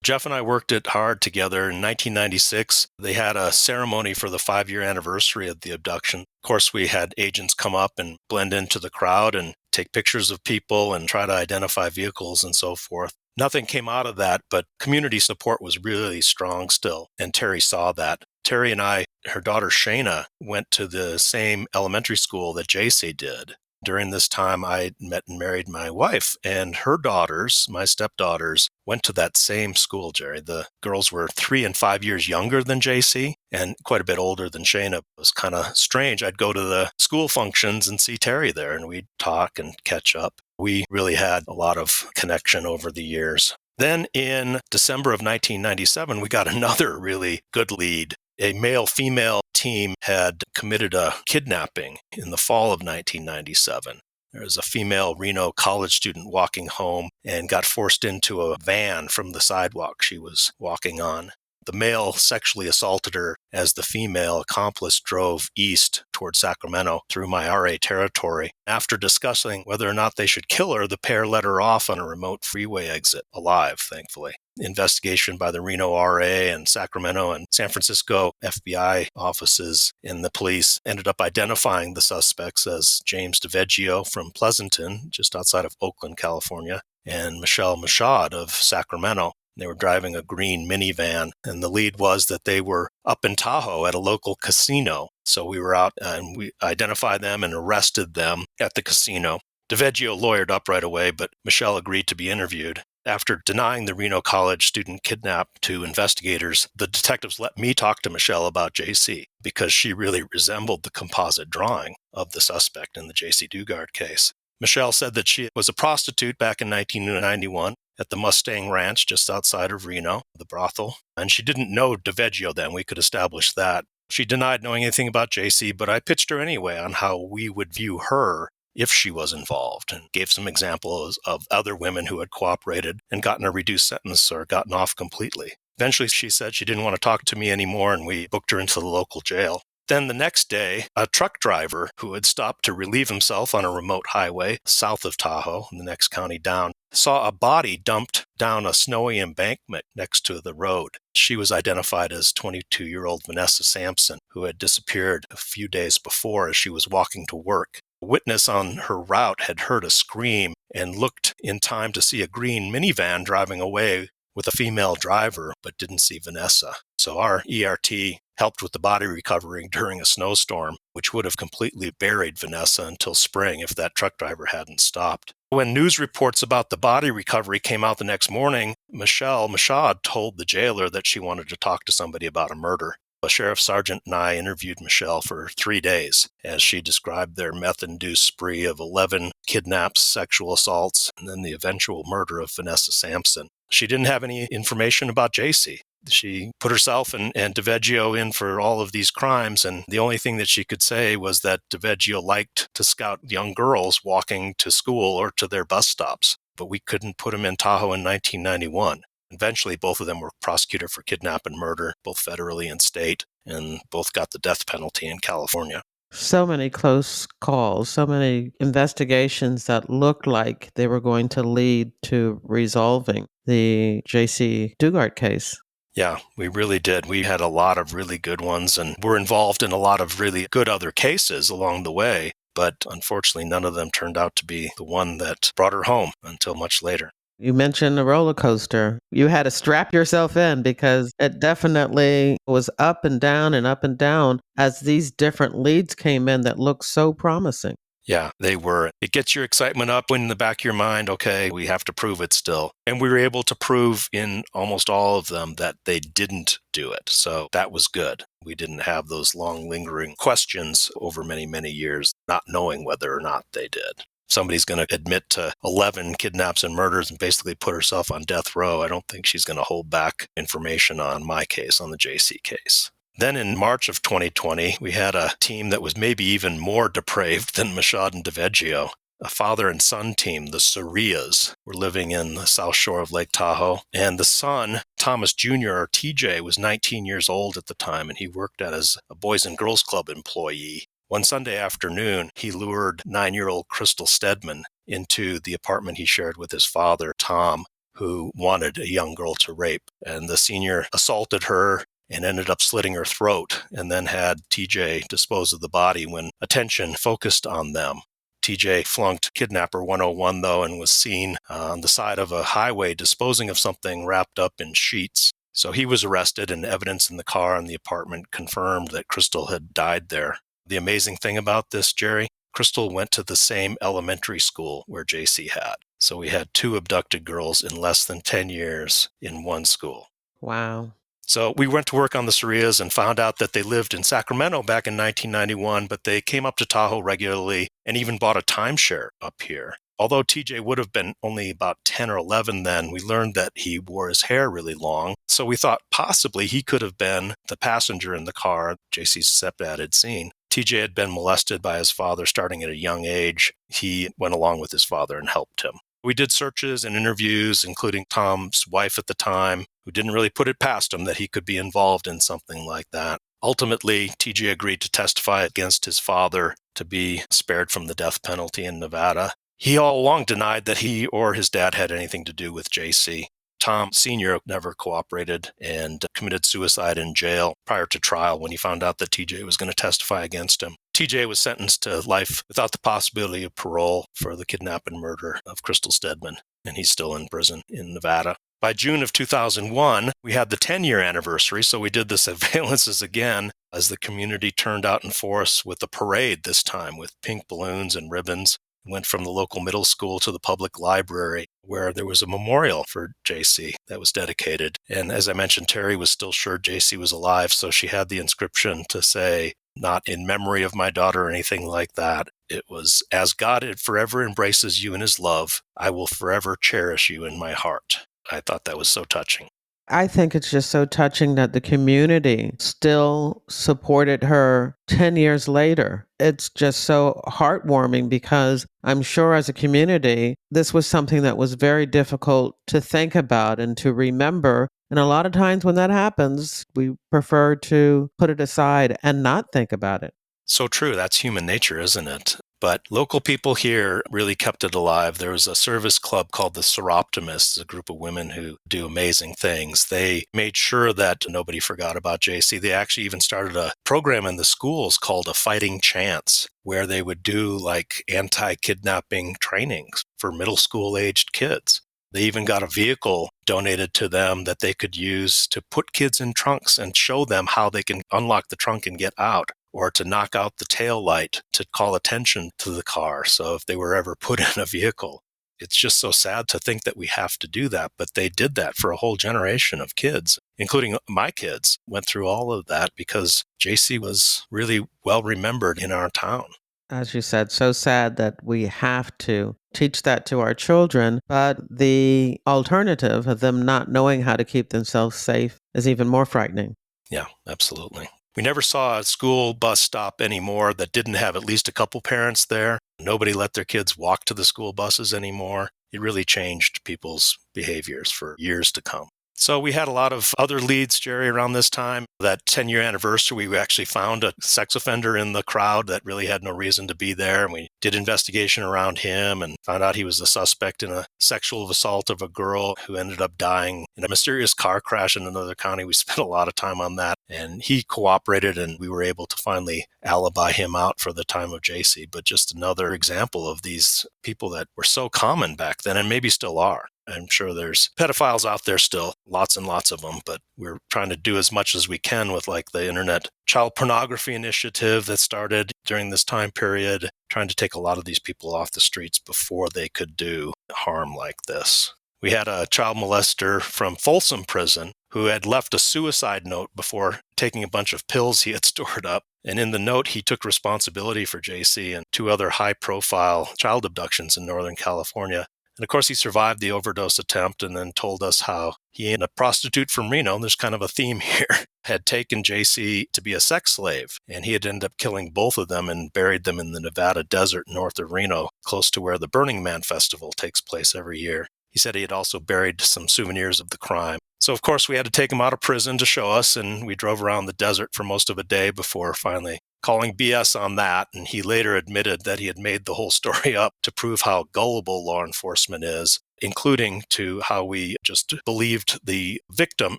Jeff and I worked it hard together. In 1996, they had a ceremony for the 5-year anniversary of the abduction. Of course, we had agents come up and blend into the crowd and take pictures of people and try to identify vehicles and so forth. Nothing came out of that, but community support was really strong still, and Terry saw that. Terry and I, her daughter Shayna, went to the same elementary school that Jaycee did. During this time, I met and married my wife, and her daughters, my stepdaughters, went to that same school, Jerry. The girls were 3 and 5 years younger than Jaycee and quite a bit older than Shayna. It was kind of strange. I'd go to the school functions and see Terry there, and we'd talk and catch up. We really had a lot of connection over the years. Then in December of 1997, we got another really good lead. A male-female team had committed a kidnapping in the fall of 1997. There was a female Reno college student walking home and got forced into a van from the sidewalk she was walking on. The male sexually assaulted her as the female accomplice drove east toward Sacramento through my RA territory. After discussing whether or not they should kill her, the pair let her off on a remote freeway exit, alive, thankfully. Investigation by the Reno RA and Sacramento and San Francisco FBI offices and the police ended up identifying the suspects as James DeVeggio from Pleasanton, just outside of Oakland, California, and Michelle Machad of Sacramento. They were driving a green minivan, and the lead was that they were up in Tahoe at a local casino. So we were out and we identified them and arrested them at the casino. DeVeggio lawyered up right away, but Michelle agreed to be interviewed. After denying the Reno College student kidnap to investigators, the detectives let me talk to Michelle about Jaycee because she really resembled the composite drawing of the suspect in the Jaycee Dugard case. Michelle said that she was a prostitute back in 1991 at the Mustang Ranch just outside of Reno, the brothel, and she didn't know DeVeggio then. We could establish that. She denied knowing anything about Jaycee, but I pitched her anyway on how we would view her if she was involved and gave some examples of other women who had cooperated and gotten a reduced sentence or gotten off completely. Eventually, she said she didn't want to talk to me anymore, and we booked her into the local jail. Then the next day, a truck driver who had stopped to relieve himself on a remote highway south of Tahoe, in the next county down, saw a body dumped down a snowy embankment next to the road. She was identified as 22-year-old Vanessa Sampson, who had disappeared a few days before as she was walking to work. A witness on her route had heard a scream and looked in time to see a green minivan driving away with a female driver, but didn't see Vanessa. So our ERT helped with the body recovery during a snowstorm, which would have completely buried Vanessa until spring if that truck driver hadn't stopped. When news reports about the body recovery came out the next morning, Michelle Machad told the jailer that she wanted to talk to somebody about a murder. A sheriff sergeant and I interviewed Michelle for 3 days as she described their meth-induced spree of 11 kidnaps, sexual assaults, and then the eventual murder of Vanessa Sampson. She didn't have any information about Jaycee. She put herself and DeVeggio in for all of these crimes, and the only thing that she could say was that DeVeggio liked to scout young girls walking to school or to their bus stops, but we couldn't put him in Tahoe in 1991. Eventually, both of them were prosecuted for kidnap and murder, both federally and state, and both got the death penalty in California. So many close calls, so many investigations that looked like they were going to lead to resolving the Jaycee Dugard case. Yeah, we really did. We had a lot of really good ones and were involved in a lot of really good other cases along the way. But unfortunately, none of them turned out to be the one that brought her home until much later. You mentioned the roller coaster. You had to strap yourself in because it definitely was up and down as these different leads came in that looked so promising. Yeah, they were. It gets your excitement up in the back of your mind, okay, we have to prove it still. And we were able to prove in almost all of them that they didn't do it. So that was good. We didn't have those long lingering questions over many, many years, not knowing whether or not they did. Somebody's going to admit to 11 kidnaps and murders and basically put herself on death row. I don't think she's going to hold back information on my case, on the Jaycee case. Then in March of 2020, we had a team that was maybe even more depraved than Machado and DiVeggio. A father and son team, the Sarias, were living in the south shore of Lake Tahoe. And the son, Thomas Jr., or TJ, was 19 years old at the time, and he worked as a Boys and Girls Club employee. One Sunday afternoon, he lured 9-year-old Crystal Stedman into the apartment he shared with his father, Tom, who wanted a young girl to rape. And the senior assaulted her and ended up slitting her throat, and then had TJ dispose of the body when attention focused on them. TJ flunked Kidnapper 101, though, and was seen on the side of a highway disposing of something wrapped up in sheets. So he was arrested, and evidence in the car and the apartment confirmed that Crystal had died there. The amazing thing about this, Jerry, Crystal went to the same elementary school where Jaycee had. So we had 2 abducted girls in less than 10 years in one school. Wow. So we went to work on the Sarias and found out that they lived in Sacramento back in 1991, but they came up to Tahoe regularly and even bought a timeshare up here. Although TJ would have been only about 10 or 11 then, we learned that he wore his hair really long. So we thought possibly he could have been the passenger in the car Jaycee's stepdad had seen. TJ had been molested by his father starting at a young age. He went along with his father and helped him. We did searches and interviews, including Tom's wife at the time, who didn't really put it past him that he could be involved in something like that. Ultimately, TJ agreed to testify against his father to be spared from the death penalty in Nevada. He all along denied that he or his dad had anything to do with Jaycee. Tom Sr. never cooperated and committed suicide in jail prior to trial when he found out that TJ was going to testify against him. TJ was sentenced to life without the possibility of parole for the kidnap and murder of Crystal Stedman, and he's still in prison in Nevada. By June of 2001, we had the 10-year anniversary, so we did the surveillances again as the community turned out in force with a parade this time with pink balloons and ribbons. Went from the local middle school to the public library where there was a memorial for Jaycee that was dedicated. And as I mentioned, Terry was still sure Jaycee was alive, so she had the inscription to say, not in memory of my daughter or anything like that. It was, as God forever embraces you in his love, I will forever cherish you in my heart. I thought that was so touching. I think it's just so touching that the community still supported her 10 years later. It's just so heartwarming because I'm sure as a community, this was something that was very difficult to think about and to remember. And a lot of times when that happens, we prefer to put it aside and not think about it. So true. That's human nature, isn't it? But local people here really kept it alive. There was a service club called the Seroptimists, a group of women who do amazing things. They made sure that nobody forgot about Jaycee. They actually even started a program in the schools called A Fighting Chance, where they would do like anti-kidnapping trainings for middle school-aged kids. They even got a vehicle donated to them that they could use to put kids in trunks and show them how they can unlock the trunk and get out, or to knock out the tail light to call attention to the car. So if they were ever put in a vehicle, it's just so sad to think that we have to do that. But they did that for a whole generation of kids, including my kids, went through all of that because Jaycee was really well remembered in our town. As you said, so sad that we have to teach that to our children, but the alternative of them not knowing how to keep themselves safe is even more frightening. Yeah, absolutely. We never saw a school bus stop anymore that didn't have at least a couple parents there. Nobody let their kids walk to the school buses anymore. It really changed people's behaviors for years to come. So we had a lot of other leads, Jerry, around this time. That 10-year anniversary, we actually found a sex offender in the crowd that really had no reason to be there. And we did investigation around him and found out he was the suspect in a sexual assault of a girl who ended up dying in a mysterious car crash in another county. We spent a lot of time on that. And he cooperated, and we were able to finally alibi him out for the time of Jaycee. But just another example of these people that were so common back then and maybe still are. I'm sure there's pedophiles out there still, lots and lots of them, but we're trying to do as much as we can with like the Internet Child Pornography Initiative that started during this time period, trying to take a lot of these people off the streets before they could do harm like this. We had a child molester from Folsom Prison who had left a suicide note before taking a bunch of pills he had stored up. And in the note, he took responsibility for Jaycee and 2 other high-profile child abductions in Northern California. And of course, he survived the overdose attempt and then told us how he and a prostitute from Reno, there's kind of a theme here, had taken Jaycee to be a sex slave. And he had ended up killing both of them and buried them in the Nevada desert north of Reno, close to where the Burning Man Festival takes place every year. He said he had also buried some souvenirs of the crime. So, of course, we had to take him out of prison to show us, and we drove around the desert for most of a day before finally calling BS on that. And he later admitted that he had made the whole story up to prove how gullible law enforcement is, including to how we just believed the victim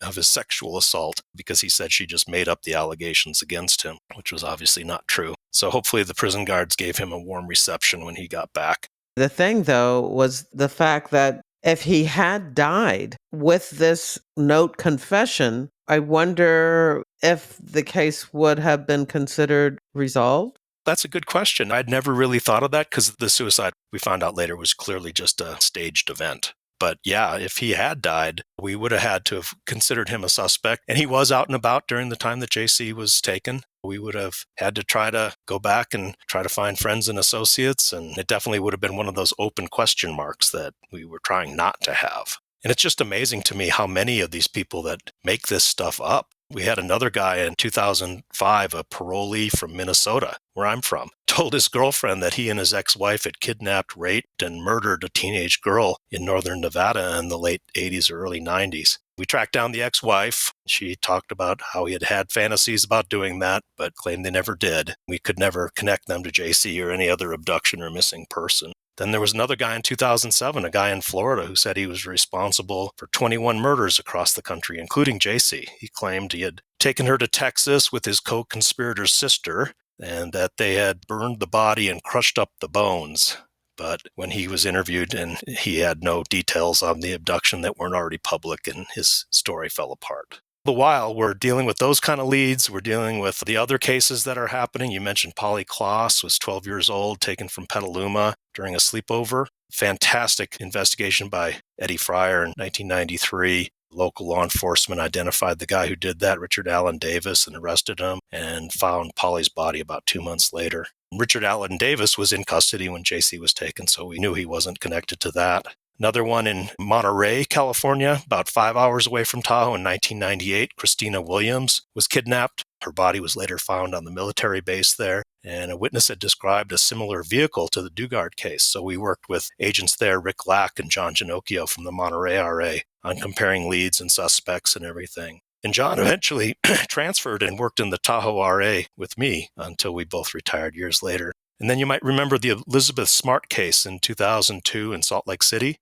of his sexual assault because he said she just made up the allegations against him, which was obviously not true. So hopefully the prison guards gave him a warm reception when he got back. The thing, though, was the fact that if he had died with this note confession, I wonder if the case would have been considered resolved. That's a good question. I'd never really thought of that because the suicide we found out later was clearly just a staged event. But yeah, if he had died, we would have had to have considered him a suspect. And he was out and about during the time that Jaycee was taken. We would have had to try to go back and try to find friends and associates. And it definitely would have been one of those open question marks that we were trying not to have. And it's just amazing to me how many of these people that make this stuff up. We had another guy in 2005, a parolee from Minnesota, where I'm from, told his girlfriend that he and his ex-wife had kidnapped, raped, and murdered a teenage girl in northern Nevada in the late 80s or early 90s. We tracked down the ex-wife. She talked about how he had had fantasies about doing that, but claimed they never did. We could never connect them to Jaycee or any other abduction or missing person. Then there was another guy in 2007, a guy in Florida who said he was responsible for 21 murders across the country, including Jaycee. He claimed he had taken her to Texas with his co-conspirator's sister and that they had burned the body and crushed up the bones. But when he was interviewed, and he had no details on the abduction that weren't already public, and his story fell apart. The while we're dealing with those kind of leads, we're dealing with the other cases that are happening. You mentioned Polly Kloss, was 12 years old, taken from Petaluma during a sleepover. Fantastic investigation by Eddie Fryer in 1993. Local law enforcement identified the guy who did that, Richard Allen Davis, and arrested him and found Polly's body about 2 months later. Richard Allen Davis was in custody when Jaycee was taken, so we knew he wasn't connected to that. Another one in Monterey, California, about 5 hours away from Tahoe in 1998. Christina Williams was kidnapped. Her body was later found on the military base there, and a witness had described a similar vehicle to the Dugard case. So we worked with agents there, Rick Lack and John Ginocchio from the Monterey RA, on comparing leads and suspects and everything. And John eventually transferred and worked in the Tahoe RA with me until we both retired years later. And then you might remember the Elizabeth Smart case in 2002 in Salt Lake City.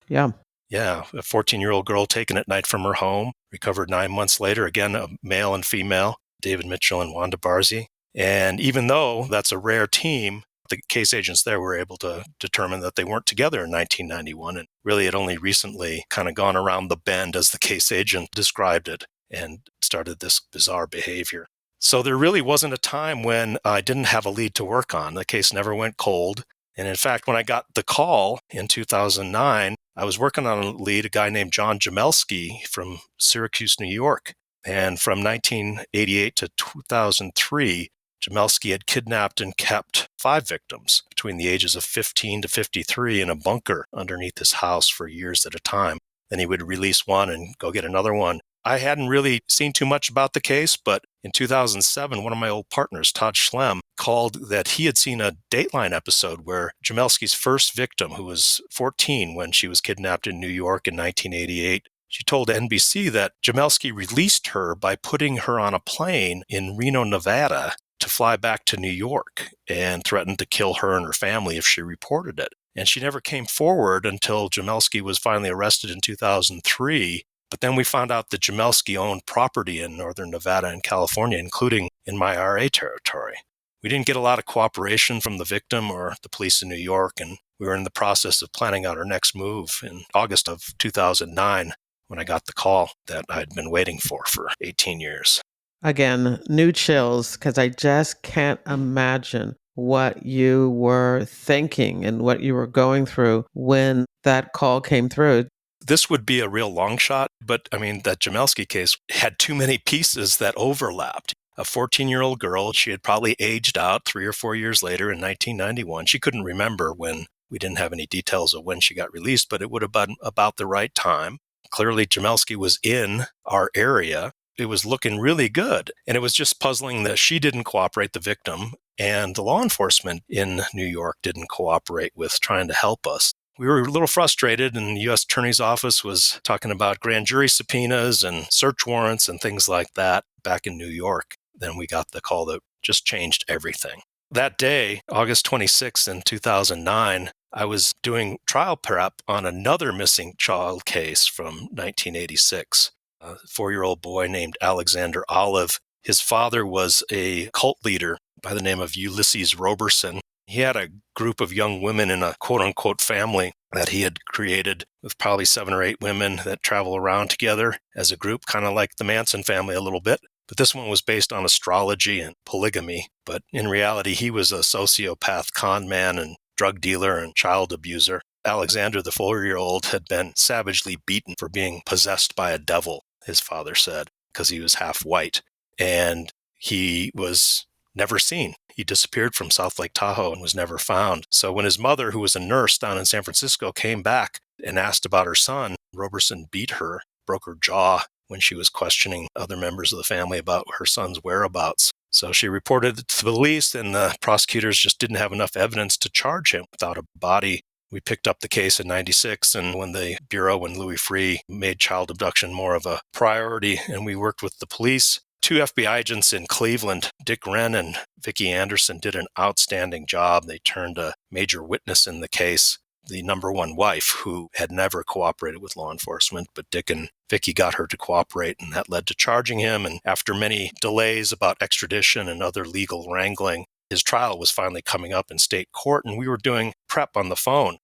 Yeah. Yeah, a 14-year-old girl taken at night from her home, recovered 9 months later, again, a male and female, David Mitchell and Wanda Barzi. And even though that's a rare team, the case agents there were able to determine that they weren't together in 1991. And really, it only recently kind of gone around the bend, as the case agent described it, and started this bizarre behavior. So there really wasn't a time when I didn't have a lead to work on. The case never went cold. And in fact, when I got the call in 2009, I was working on a lead, a guy named John Jamelski from Syracuse, New York. And from 1988 to 2003, Jamelski had kidnapped and kept 5 victims between the ages of 15 to 53 in a bunker underneath his house for years at a time. Then he would release one and go get another one. I hadn't really seen too much about the case, but in 2007, one of my old partners, Todd Schlem, called that he had seen a Dateline episode where Jamelski's first victim, who was 14 when she was kidnapped in New York in 1988, she told NBC that Jamelski released her by putting her on a plane in Reno, Nevada, to fly back to New York, and threatened to kill her and her family if she reported it. And she never came forward until Jamelski was finally arrested in 2003. But then we found out that Jamelski owned property in northern Nevada and California, including in my RA territory. We didn't get a lot of cooperation from the victim or the police in New York, and we were in the process of planning out our next move in August of 2009 when I got the call that I'd been waiting for 18 years. Again, new chills, because I just can't imagine what you were thinking and what you were going through when that call came through. This would be a real long shot, but I mean, that Jamelski case had too many pieces that overlapped. A 14-year-old girl, she had probably aged out 3 or 4 years later in 1991. She couldn't remember when. We didn't have any details of when she got released, but it would have been about the right time. Clearly, Jamelski was in our area. It was looking really good. And it was just puzzling that she didn't cooperate, the victim, and the law enforcement in New York didn't cooperate with trying to help us. We were a little frustrated, and the U.S. Attorney's Office was talking about grand jury subpoenas and search warrants and things like that back in New York. Then we got the call that just changed everything. That day, August 26th in 2009, I was doing trial prep on another missing child case from 1986. A 4-year-old boy named Alexander Olive. His father was a cult leader by the name of Ulysses Roberson. He had a group of young women in a quote-unquote family that he had created with probably 7 or 8 women that travel around together as a group, kind of like the Manson family a little bit. But this one was based on astrology and polygamy. But in reality, he was a sociopath, con man, and drug dealer and child abuser. Alexander, the 4-year-old, had been savagely beaten for being possessed by a devil, his father said, because he was half white. And he was never seen. He disappeared from South Lake Tahoe and was never found. So when his mother, who was a nurse down in San Francisco, came back and asked about her son, Roberson beat her, broke her jaw when she was questioning other members of the family about her son's whereabouts. So she reported it to the police, and the prosecutors just didn't have enough evidence to charge him without a body. We picked up the case in 96, and when the Bureau and Louis Freeh made child abduction more of a priority, and we worked with the police. 2 FBI agents in Cleveland, Dick Wren and Vicki Anderson, did an outstanding job. They turned a major witness in the case, the number 1 wife, who had never cooperated with law enforcement, but Dick and Vicki got her to cooperate, and that led to charging him. And after many delays about extradition and other legal wrangling, his trial was finally coming up in state court, and we were doing prep on the phone.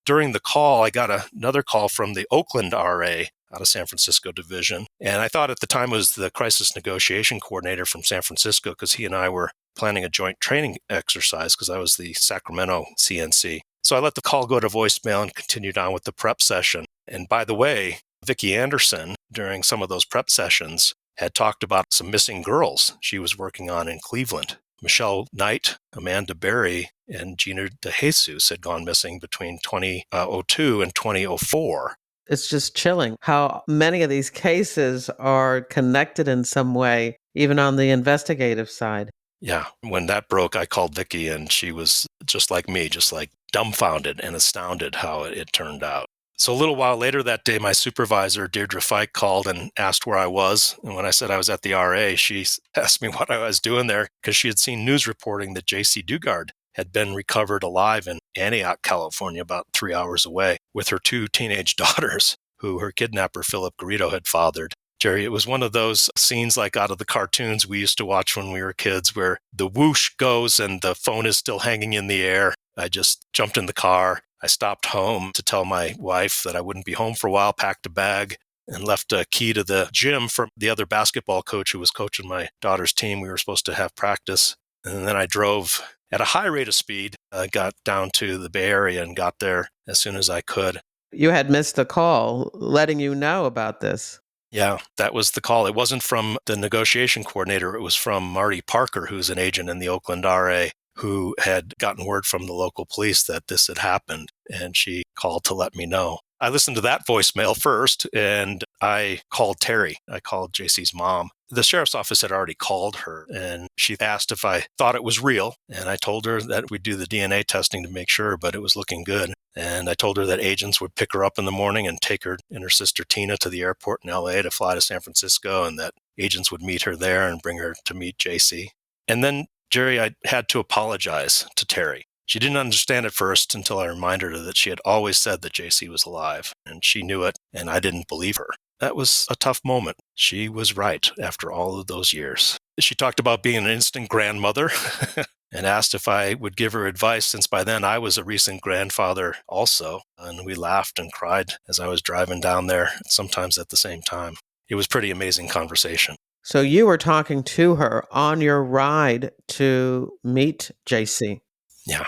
During the call, I got another call from the Oakland RA out of San Francisco division. And I thought at the time it was the crisis negotiation coordinator from San Francisco, because he and I were planning a joint training exercise because I was the Sacramento CNC. So I let the call go to voicemail and continued on with the prep session. And by the way, Vicki Anderson, during some of those prep sessions, had talked about some missing girls she was working on in Cleveland. Michelle Knight, Amanda Berry, and Gina DeJesus had gone missing between 2002 and 2004. It's just chilling how many of these cases are connected in some way, even on the investigative side. Yeah. When that broke, I called Vicki, and she was just like me, just like dumbfounded and astounded how it turned out. So a little while later that day, my supervisor, Deirdre Fike, called and asked where I was. And when I said I was at the RA, she asked me what I was doing there, because she had seen news reporting that Jaycee Dugard had been recovered alive in Antioch, California, about 3 hours away, with her 2 teenage daughters, who her kidnapper, Philip Garrido, had fathered. Jerry, it was one of those scenes like out of the cartoons we used to watch when we were kids, where the whoosh goes and the phone is still hanging in the air. I just jumped in the car. I stopped home to tell my wife that I wouldn't be home for a while, packed a bag, and left a key to the gym for the other basketball coach who was coaching my daughter's team. We were supposed to have practice. And then I drove at a high rate of speed. I got down to the Bay Area and got there as soon as I could. You had missed a call letting you know about this. Yeah, that was the call. It wasn't from the negotiation coordinator. It was from Marty Parker, who's an agent in the Oakland RA, who had gotten word from the local police that this had happened, and she called to let me know. I listened to that voicemail first, and I called Terry. I called Jaycee's mom. The sheriff's office had already called her, and she asked if I thought it was real, and I told her that we'd do the DNA testing to make sure, but it was looking good. And I told her that agents would pick her up in the morning and take her and her sister Tina to the airport in LA to fly to San Francisco, and that agents would meet her there and bring her to meet Jaycee. And then, Jerry, I had to apologize to Terry. She didn't understand at first until I reminded her that she had always said that Jaycee was alive, and she knew it, and I didn't believe her. That was a tough moment. She was right after all of those years. She talked about being an instant grandmother. and asked if I would give her advice, since by then I was a recent grandfather also. And we laughed and cried as I was driving down there, sometimes at the same time. It was a pretty amazing conversation. So you were talking to her on your ride to meet Jaycee. Yeah.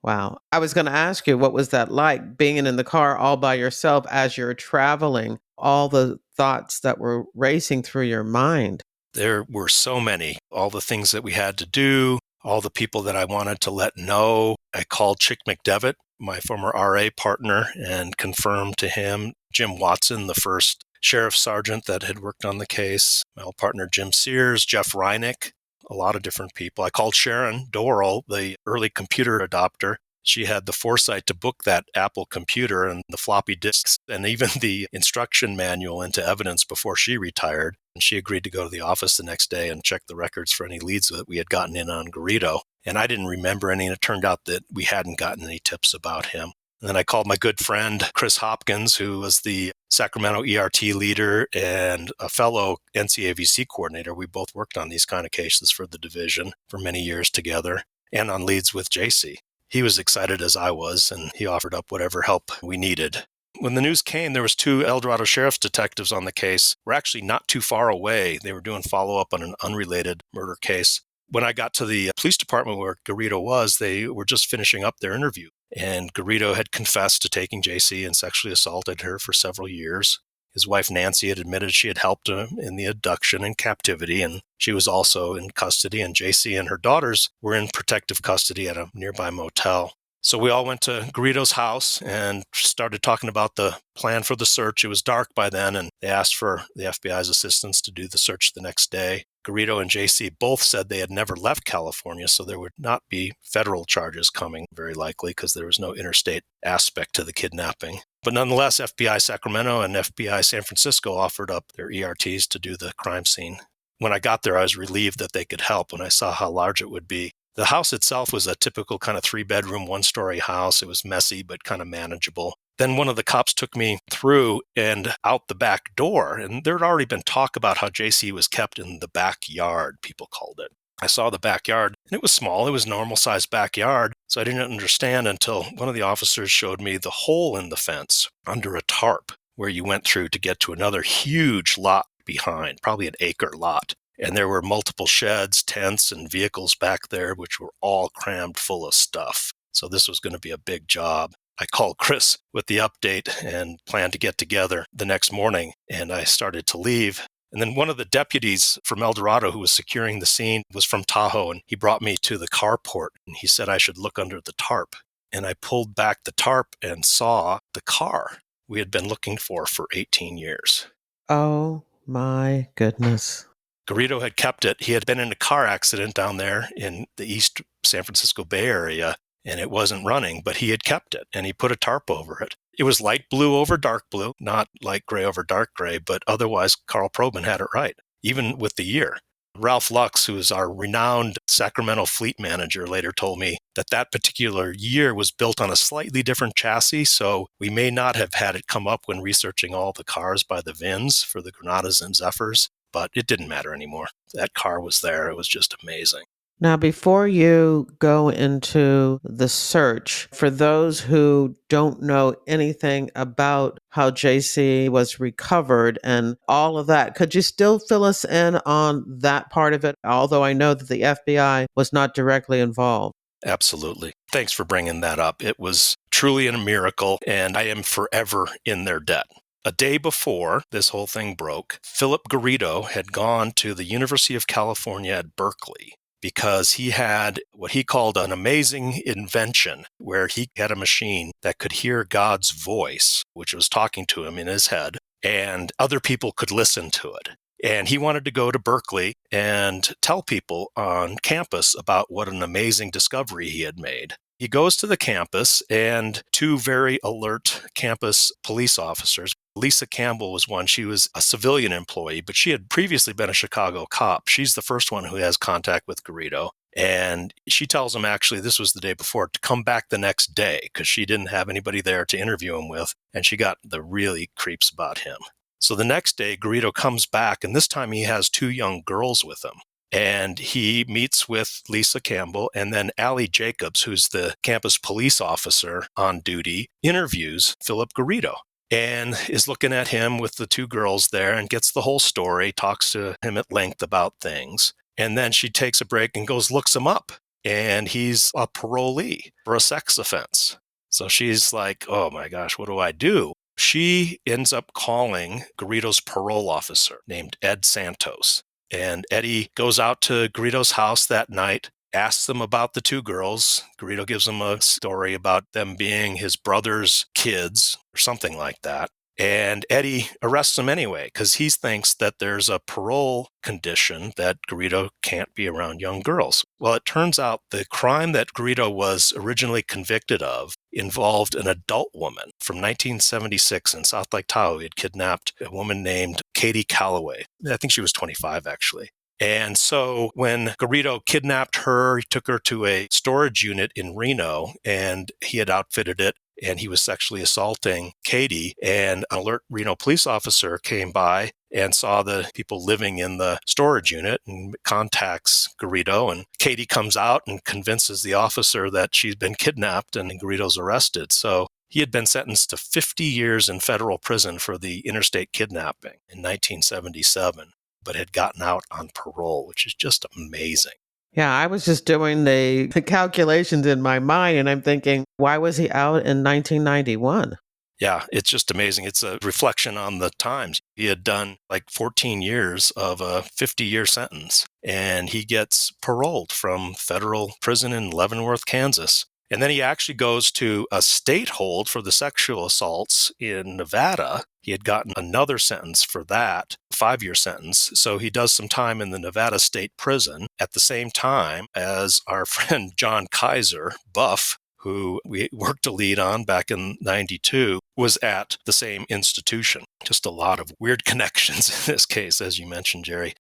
Wow. I was going to ask you, what was that like, being in the car all by yourself as you're traveling, all the thoughts that were racing through your mind? There were so many, all the things that we had to do, all the people that I wanted to let know. I called Chick McDevitt, my former RA partner, and confirmed to him. Jim Watson, the first sheriff's sergeant that had worked on the case, my old partner Jim Sears, Jeff Reinick, a lot of different people. I called Sharon Dorrell, the early computer adopter. She had the foresight to book that Apple computer and the floppy disks and even the instruction manual into evidence before she retired. And she agreed to go to the office the next day and check the records for any leads that we had gotten in on Garrido. And I didn't remember any, and it turned out that we hadn't gotten any tips about him. And then I called my good friend, Chris Hopkins, who was the Sacramento ERT leader and a fellow NCAVC coordinator. We both worked on these kind of cases for the division for many years together and on leads with Jaycee. He was excited as I was, and he offered up whatever help we needed. When the news came, there was 2 El Dorado sheriff's detectives on the case. We're actually not too far away. They were doing follow-up on an unrelated murder case. When I got to the police department where Garrido was, they were just finishing up their interview. And Garrido had confessed to taking Jaycee and sexually assaulted her for several years. His wife, Nancy, had admitted she had helped him in the abduction and captivity, and she was also in custody, and Jaycee and her daughters were in protective custody at a nearby motel. So we all went to Garrido's house and started talking about the plan for the search. It was dark by then, and they asked for the FBI's assistance to do the search the next day. Garrido and Jaycee both said they had never left California, so there would not be federal charges coming, very likely, because there was no interstate aspect to the kidnapping. But nonetheless, FBI Sacramento and FBI San Francisco offered up their ERTs to do the crime scene. When I got there, I was relieved that they could help when I saw how large it would be. The house itself was a typical kind of 3-bedroom, 1-story house. It was messy, but kind of manageable. Then one of the cops took me through and out the back door, and there had already been talk about how Jaycee was kept in the backyard, people called it. I saw the backyard, and it was small. It was a normal-sized backyard, so I didn't understand until one of the officers showed me the hole in the fence under a tarp where you went through to get to another huge lot behind, probably an acre lot. And there were multiple sheds, tents, and vehicles back there, which were all crammed full of stuff. So this was going to be a big job. I called Chris with the update and planned to get together the next morning, and I started to leave. And then one of the deputies from El Dorado who was securing the scene was from Tahoe, and he brought me to the carport, and he said I should look under the tarp. And I pulled back the tarp and saw the car we had been looking for 18 years. Oh, my goodness. Garrido had kept it. He had been in a car accident down there in the East San Francisco Bay Area, and it wasn't running, but he had kept it, and he put a tarp over it. It was light blue over dark blue, not light gray over dark gray, but otherwise Carl Probin had it right, even with the year. Ralph Lux, who is our renowned Sacramento fleet manager, later told me that that particular year was built on a slightly different chassis, so we may not have had it come up when researching all the cars by the VINs for the Granadas and Zephyrs. But it didn't matter anymore. That car was there. It was just amazing. Now, before you go into the search, for those who don't know anything about how Jaycee was recovered and all of that, could you still fill us in on that part of it? Although I know that the FBI was not directly involved. Absolutely. Thanks for bringing that up. It was truly a miracle, and I am forever in their debt. A day before this whole thing broke, Philip Garrido had gone to the University of California at Berkeley because he had what he called an amazing invention where he had a machine that could hear God's voice, which was talking to him in his head, and other people could listen to it. And he wanted to go to Berkeley and tell people on campus about what an amazing discovery he had made. He goes to the campus, and 2 very alert campus police officers. Lisa Campbell was one. She was a civilian employee, but she had previously been a Chicago cop. She's the first one who has contact with Garrido. And she tells him, actually, this was the day before, to come back the next day because she didn't have anybody there to interview him with. And she got the really creeps about him. So the next day, Garrido comes back, and this time he has 2 young girls with him. And he meets with Lisa Campbell, and then Allie Jacobs, who's the campus police officer on duty, interviews Philip Garrido and is looking at him with the two girls there and gets the whole story, talks to him at length about things. And then she takes a break and looks him up. And he's a parolee for a sex offense. So she's like, oh my gosh, what do I do? She ends up calling Garrido's parole officer named Ed Santos. And Eddie goes out to Garrido's house that night, asks them about the two girls. Garrido gives them a story about them being his brother's kids or something like that. And Eddie arrests him anyway because he thinks that there's a parole condition that Garrido can't be around young girls. Well, it turns out the crime that Garrido was originally convicted of involved an adult woman from 1976 in South Lake Tahoe. He had kidnapped a woman named Katie Calloway. I think she was 25, actually. And so when Garrido kidnapped her, he took her to a storage unit in Reno, and he had outfitted it, and he was sexually assaulting Katie. And an alert Reno police officer came by and saw the people living in the storage unit and contacts Garrido. And Katie comes out and convinces the officer that she's been kidnapped, and Garrido's arrested. So he had been sentenced to 50 years in federal prison for the interstate kidnapping in 1977. But had gotten out on parole, which is just amazing. Yeah, I was just doing the calculations in my mind, and I'm thinking, why was he out in 1991? Yeah, it's just amazing. It's a reflection on the times. He had done like 14 years of a 50-year sentence, and he gets paroled from federal prison in Leavenworth, Kansas. And then he actually goes to a state hold for the sexual assaults in Nevada. He had gotten another sentence for that, a 5-year sentence. So he does some time in the Nevada State Prison at the same time as our friend John Kaiser, Buff, who we worked a lead on back in 92, was at the same institution. Just a lot of weird connections in this case, as you mentioned, Jerry.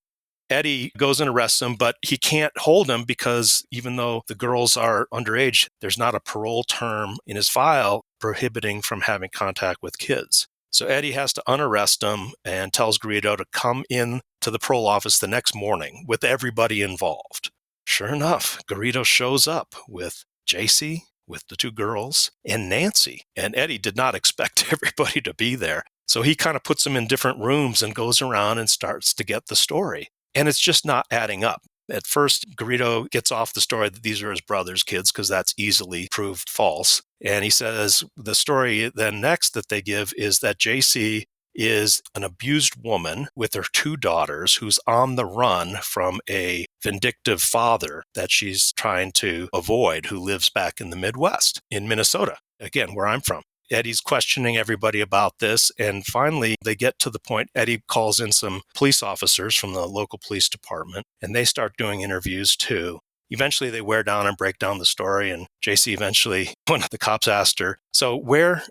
Eddie goes and arrests him, but he can't hold him because even though the girls are underage, there's not a parole term in his file prohibiting from having contact with kids. So Eddie has to unarrest him and tells Garrido to come in to the parole office the next morning with everybody involved. Sure enough, Garrido shows up with Jaycee, with the two girls, and Nancy. And Eddie did not expect everybody to be there. So he kind of puts them in different rooms and goes around and starts to get the story. And it's just not adding up. At first, Garrido gets off the story that these are his brother's kids because that's easily proved false. And he says the story then next that they give is that Jaycee is an abused woman with her two daughters who's on the run from a vindictive father that she's trying to avoid, who lives back in the Midwest in Minnesota, again, where I'm from. Eddie's questioning everybody about this, and finally they get to the point Eddie calls in some police officers from the local police department, and they start doing interviews too. Eventually they wear down and break down the story, and Jaycee eventually, when the cops asked her, so where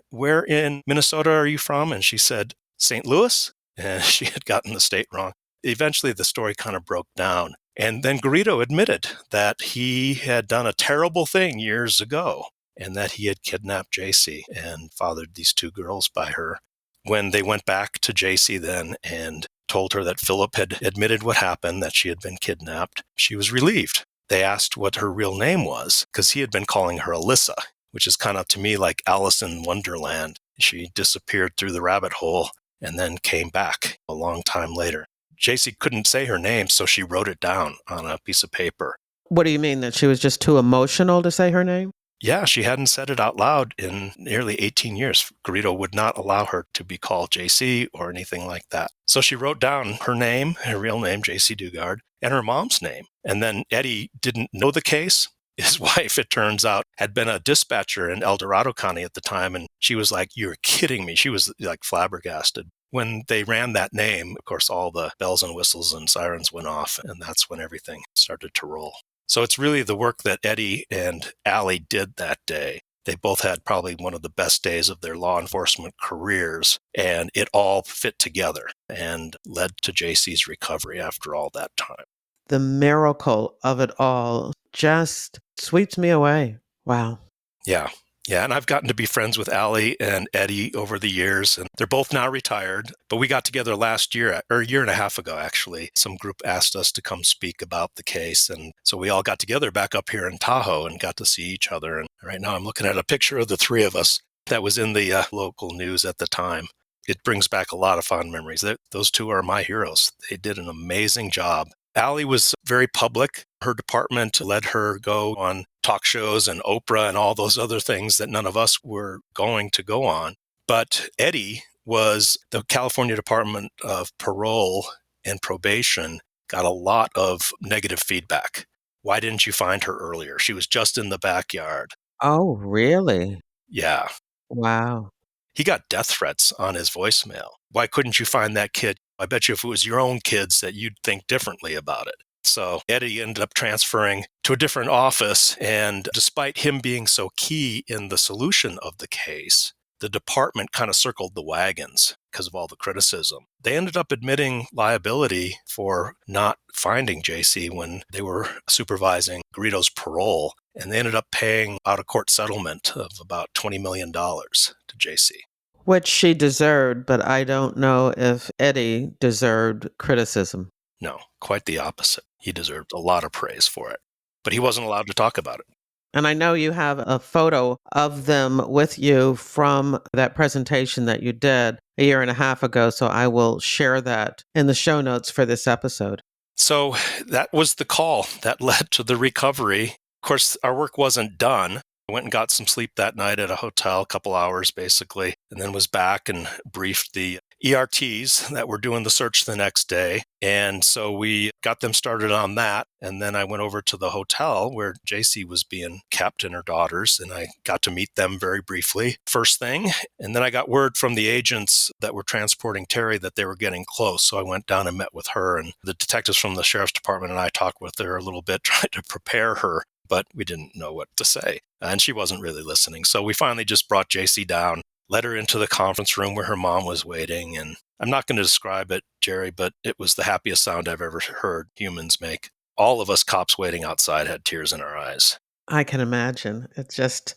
in Minnesota are you from? And she said, St. Louis? And she had gotten the state wrong. Eventually the story kind of broke down. And then Garrido admitted that he had done a terrible thing years ago, and that he had kidnapped Jaycee and fathered these two girls by her. When they went back to Jaycee then and told her that Philip had admitted what happened, that she had been kidnapped, she was relieved. They asked what her real name was, because he had been calling her Alyssa, which is kind of to me like Alice in Wonderland. She disappeared through the rabbit hole and then came back a long time later. Jaycee couldn't say her name, so she wrote it down on a piece of paper. What do you mean, that she was just too emotional to say her name? Yeah, she hadn't said it out loud in nearly 18 years. Garrido would not allow her to be called Jaycee or anything like that. So she wrote down her name, her real name, Jaycee Dugard, and her mom's name. And then Eddie didn't know the case. His wife, it turns out, had been a dispatcher in El Dorado County at the time, and she was like, "You're kidding me." She was like flabbergasted. When they ran that name, of course, all the bells and whistles and sirens went off, and that's when everything started to roll. So it's really the work that Eddie and Allie did that day. They both had probably one of the best days of their law enforcement careers, and it all fit together and led to Jaycee's recovery after all that time. The miracle of it all just sweeps me away. Wow. Yeah. Yeah, and I've gotten to be friends with Allie and Eddie over the years, and they're both now retired. But we got together last year, or a year and a half ago, actually. Some group asked us to come speak about the case. And so we all got together back up here in Tahoe and got to see each other. And right now I'm looking at a picture of the three of us that was in the local news at the time. It brings back a lot of fond memories. Those two are my heroes. They did an amazing job. Allie was very public. Her department let her go on talk shows and Oprah and all those other things that none of us were going to go on. But Eddie was the California Department of Parole and Probation, got a lot of negative feedback. Why didn't you find her earlier? She was just in the backyard. Oh, really? Yeah. Wow. He got death threats on his voicemail. Why couldn't you find that kid? I bet you if it was your own kids that you'd think differently about it. So Eddie ended up transferring to a different office. And despite him being so key in the solution of the case, the department kind of circled the wagons because of all the criticism. They ended up admitting liability for not finding Jaycee when they were supervising Garrido's parole. And they ended up paying out a court settlement of about $20 million to Jaycee. Which she deserved, but I don't know if Eddie deserved criticism. No, quite the opposite. He deserved a lot of praise for it, but he wasn't allowed to talk about it. And I know you have a photo of them with you from that presentation that you did a year and a half ago, so I will share that in the show notes for this episode. So that was the call that led to the recovery. Of course, our work wasn't done. I went and got some sleep that night at a hotel, a couple hours basically, and then was back and briefed the ERTs that were doing the search the next day. And so we got them started on that. And then I went over to the hotel where Jaycee was being kept and her daughters, and I got to meet them very briefly first thing. And then I got word from the agents that were transporting Terry that they were getting close. So I went down and met with her, and the detectives from the sheriff's department and I talked with her a little bit, tried to prepare her, but we didn't know what to say. And she wasn't really listening. So we finally just brought Jaycee down, led her into the conference room where her mom was waiting. And I'm not going to describe it, Jerry, but it was the happiest sound I've ever heard humans make. All of us cops waiting outside had tears in our eyes. I can imagine. It's just,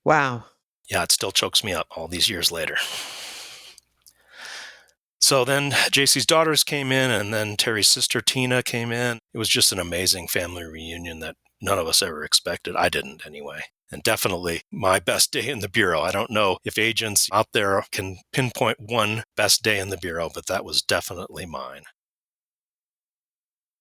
wow. Yeah, it still chokes me up all these years later. So then Jaycee's daughters came in, and then Terry's sister Tina came in. It was just an amazing family reunion that none of us ever expected. I didn't anyway. And definitely my best day in the Bureau. I don't know if agents out there can pinpoint one best day in the Bureau, but that was definitely mine.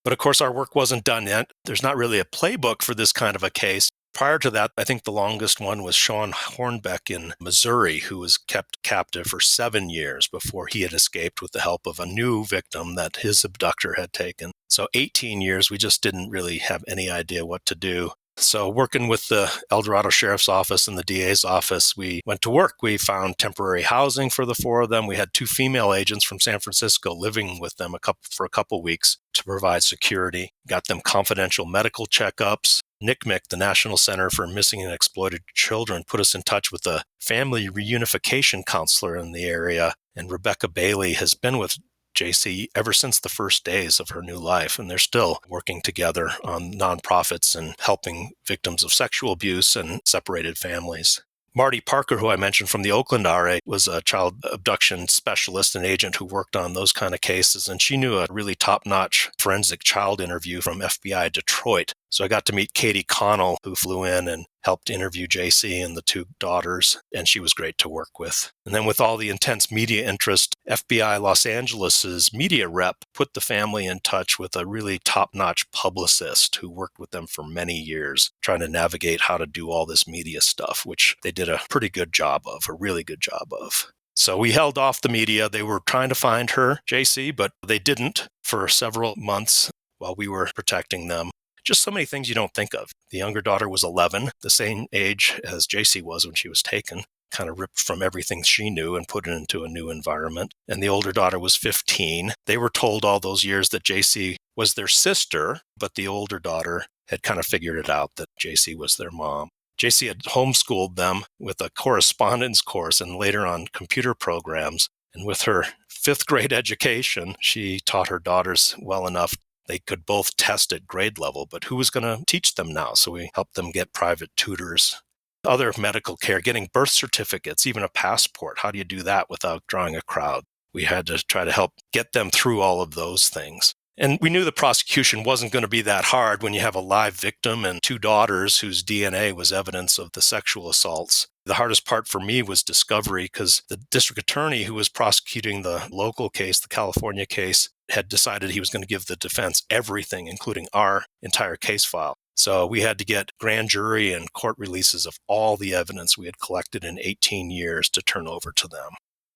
But of course, our work wasn't done yet. There's not really a playbook for this kind of a case. Prior to that, I think the longest one was Sean Hornbeck in Missouri, who was kept captive for 7 years before he had escaped with the help of a new victim that his abductor had taken. So 18 years, we just didn't really have any idea what to do. So working with the El Dorado Sheriff's Office and the DA's office, we went to work. We found temporary housing for the four of them. We had 2 female agents from San Francisco living with them for a couple weeks to provide security. Got them confidential medical checkups. NCMEC, the National Center for Missing and Exploited Children, put us in touch with a family reunification counselor in the area. And Rebecca Bailey has been with Jaycee ever since the first days of her new life, and they're still working together on nonprofits and helping victims of sexual abuse and separated families. Marty Parker, who I mentioned from the Oakland RA, was a child abduction specialist and agent who worked on those kind of cases, and she knew a really top-notch forensic child interview from FBI Detroit. So I got to meet Katie Connell, who flew in and helped interview Jaycee and the 2 daughters, and she was great to work with. And then with all the intense media interest, FBI Los Angeles's media rep put the family in touch with a really top-notch publicist who worked with them for many years, trying to navigate how to do all this media stuff, which they did a pretty good job of, a really good job of. So we held off the media. They were trying to find her, Jaycee, but they didn't for several months while we were protecting them. Just so many things you don't think of. The younger daughter was 11, the same age as Jaycee was when she was taken, kind of ripped from everything she knew and put it into a new environment. And the older daughter was 15. They were told all those years that Jaycee was their sister, but the older daughter had kind of figured it out that Jaycee was their mom. Jaycee had homeschooled them with a correspondence course and later on computer programs. And with her 5th grade education, she taught her daughters well enough they could both test at grade level, but who was going to teach them now? So we helped them get private tutors. other medical care, getting birth certificates, even a passport. How do you do that without drawing a crowd? We had to try to help get them through all of those things. And we knew the prosecution wasn't going to be that hard when you have a live victim and two daughters whose DNA was evidence of the sexual assaults. The hardest part for me was discovery, because the district attorney who was prosecuting the local case, the California case, had decided he was going to give the defense everything, including our entire case file. So we had to get grand jury and court releases of all the evidence we had collected in 18 years to turn over to them.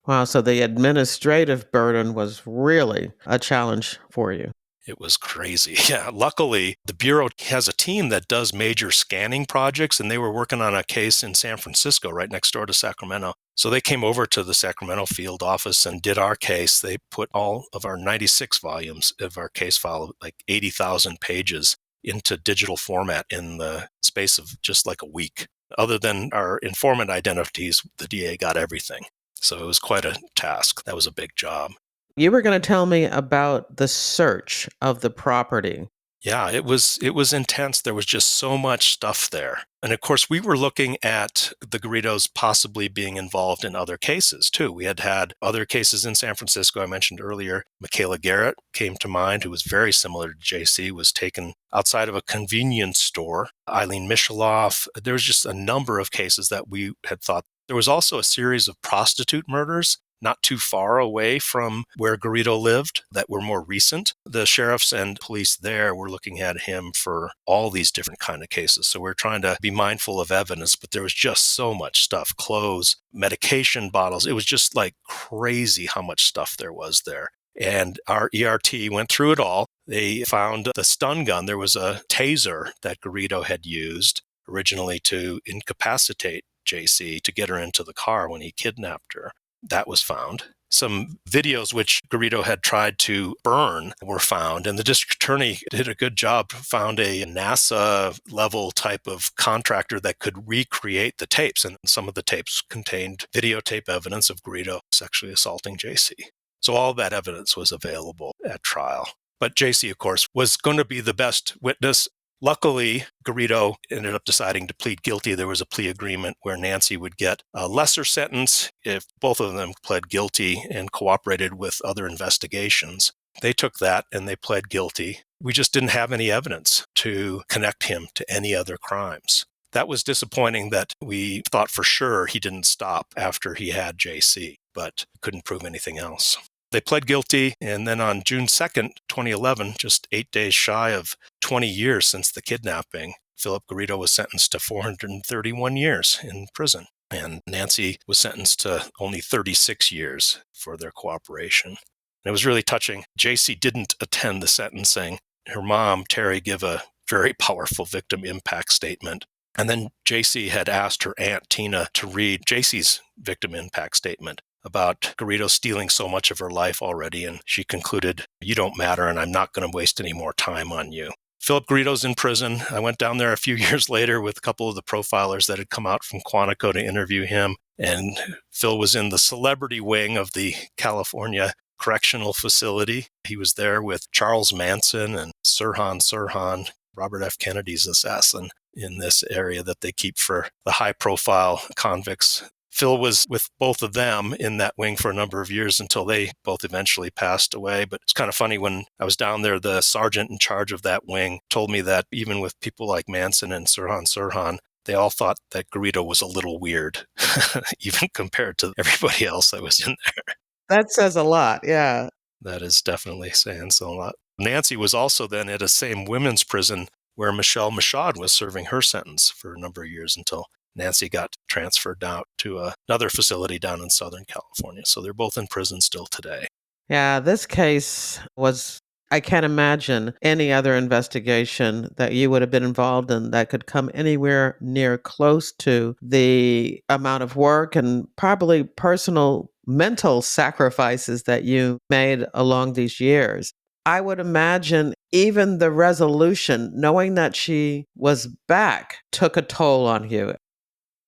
Wow, so the administrative burden was really a challenge for you. It was crazy. Yeah, luckily, the Bureau has a team that does major scanning projects, and they were working on a case in San Francisco, right next door to Sacramento. So they came over to the Sacramento field office and did our case. They put all of our 96 volumes of our case file, like 80,000 pages, into digital format in the space of just like a week. Other than our informant identities, the DA got everything. So it was quite a task. That was a big job. You were going to tell me about the search of the property. Yeah, it was intense. There was just so much stuff there. And of course, we were looking at the Garridos possibly being involved in other cases too. We had other cases in San Francisco I mentioned earlier. Michaela Garrett came to mind, who was very similar to Jaycee, was taken outside of a convenience store. Eileen Mishaloff. There was just a number of cases that we had thought. There was also a series of prostitute murders not too far away from where Garrido lived that were more recent. The sheriffs and police there were looking at him for all these different kind of cases. So we're trying to be mindful of evidence, but there was just so much stuff, clothes, medication bottles. It was just like crazy how much stuff there was there. And our ERT went through it all. They found the stun gun. There was a taser that Garrido had used originally to incapacitate Jaycee to get her into the car when he kidnapped her. That was found. Some videos which Garrido had tried to burn were found, and the district attorney did a good job, found a NASA-level type of contractor that could recreate the tapes, and some of the tapes contained videotape evidence of Garrido sexually assaulting Jaycee. So all that evidence was available at trial. But Jaycee, of course, was going to be the best witness. Luckily, Garrido ended up deciding to plead guilty. There was a plea agreement where Nancy would get a lesser sentence if both of them pled guilty and cooperated with other investigations. They took that and they pled guilty. We just didn't have any evidence to connect him to any other crimes. That was disappointing that we thought for sure he didn't stop after he had Jaycee, but couldn't prove anything else. They pled guilty, and then on June 2nd, 2011, just 8 days shy of 20 years since the kidnapping, Philip Garrido was sentenced to 431 years in prison, and Nancy was sentenced to only 36 years for their cooperation. And it was really touching. Jaycee didn't attend the sentencing. Her mom, Terry, gave a very powerful victim impact statement. And then Jaycee had asked her aunt, Tina, to read Jaycee's victim impact statement about Garrido stealing so much of her life already, and she concluded, "You don't matter, and I'm not going to waste any more time on you." Philip Garrido's in prison. I went down there a few years later with a couple of the profilers that had come out from Quantico to interview him, and Phil was in the celebrity wing of the California Correctional Facility. He was there with Charles Manson and Sirhan, Robert F. Kennedy's assassin, in this area that they keep for the high-profile convicts. Phil was with both of them in that wing for a number of years until they both eventually passed away. But it's kind of funny, when I was down there, the sergeant in charge of that wing told me that even with people like Manson and Sirhan, they all thought that Garrido was a little weird, even compared to everybody else that was in there. That says a lot, yeah. That is definitely saying so a lot. Nancy was also then at a same women's prison where Michelle Mashad was serving her sentence for a number of years until Nancy got transferred out to another facility down in Southern California. So they're both in prison still today. Yeah, this case was, I can't imagine any other investigation that you would have been involved in that could come anywhere near close to the amount of work and probably personal mental sacrifices that you made along these years. I would imagine even the resolution, knowing that she was back, took a toll on you.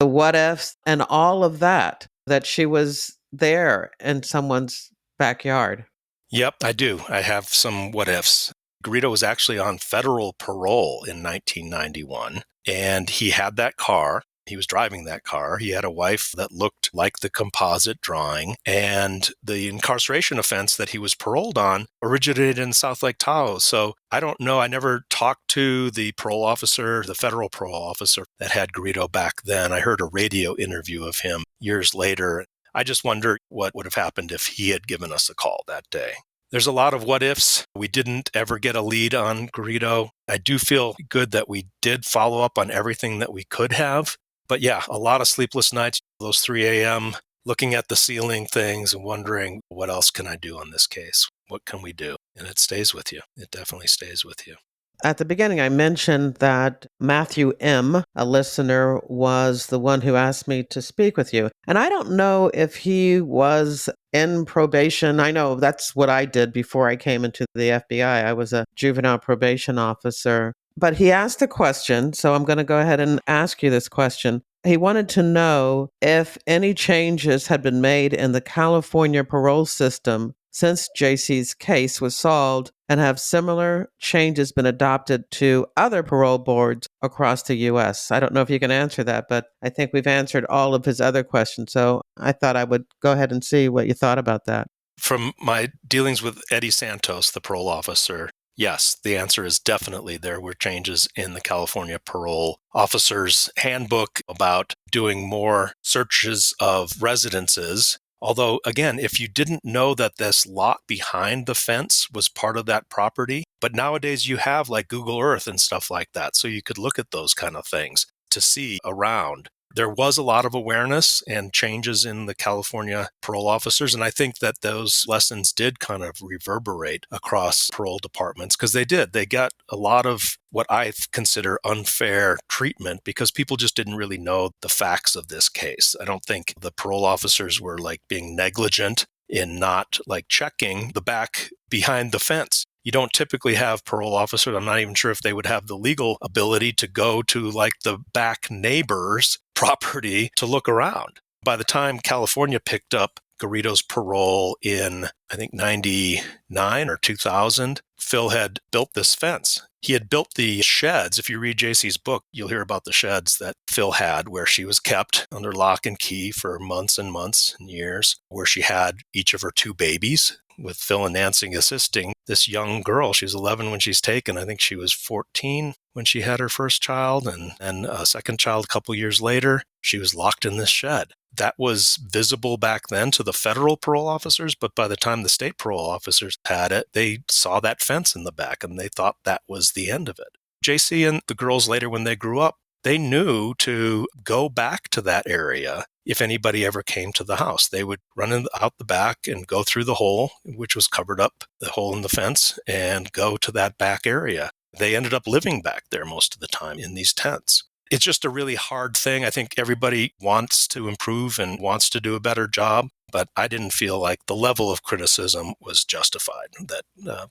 The what ifs and all of that she was there in someone's backyard. Yep, I do. I have some what ifs. Garrido was actually on federal parole in 1991, and he had that car. He was driving that car. He had a wife that looked like the composite drawing. And the incarceration offense that he was paroled on originated in South Lake Tahoe. So I don't know. I never talked to the parole officer, the federal parole officer that had Garrido back then. I heard a radio interview of him years later. I just wonder what would have happened if he had given us a call that day. There's a lot of what ifs. We didn't ever get a lead on Garrido. I do feel good that we did follow up on everything that we could have. But yeah, a lot of sleepless nights, those 3 a.m., looking at the ceiling things and wondering, what else can I do on this case? What can we do? And it stays with you. It definitely stays with you. At the beginning, I mentioned that Matthew M., a listener, was the one who asked me to speak with you. And I don't know if he was in probation. I know that's what I did before I came into the FBI. I was a juvenile probation officer. But he asked a question, so I'm going to go ahead and ask you this question. He wanted to know if any changes had been made in the California parole system since Jaycee's case was solved, and have similar changes been adopted to other parole boards across the U.S.? I don't know if you can answer that, but I think we've answered all of his other questions. So I thought I would go ahead and see what you thought about that. From my dealings with Eddie Santos, the parole officer, yes, the answer is definitely there were changes in the California Parole Officers Handbook about doing more searches of residences. Although, again, if you didn't know that this lot behind the fence was part of that property, but nowadays you have like Google Earth and stuff like that, so you could look at those kind of things to see around. There was a lot of awareness and changes in the California parole officers, and I think that those lessons did kind of reverberate across parole departments because they did. They got a lot of what I consider unfair treatment because people just didn't really know the facts of this case. I don't think the parole officers were like being negligent in not like checking the back behind the fence. You don't typically have parole officers. I'm not even sure if they would have the legal ability to go to like the back neighbor's property to look around. By the time California picked up Garrido's parole in, I think, 99 or 2000, Phil had built this fence. He had built the sheds. If you read Jaycee's book, you'll hear about the sheds that Phil had where she was kept under lock and key for months and months and years, where she had each of her 2 babies, with Phil and Nancy assisting this young girl. She was 11 when she's taken. I think she was 14 when she had her first child, and a second child a couple years later. She was locked in this shed. That was visible back then to the federal parole officers, but by the time the state parole officers had it, they saw that fence in the back and they thought that was the end of it. Jaycee and the girls later, when they grew up, they knew to go back to that area. If anybody ever came to the house, they would run out the back and go through the hole, which was covered up, the hole in the fence, and go to that back area. They ended up living back there most of the time in these tents. It's just a really hard thing. I think everybody wants to improve and wants to do a better job, but I didn't feel like the level of criticism was justified that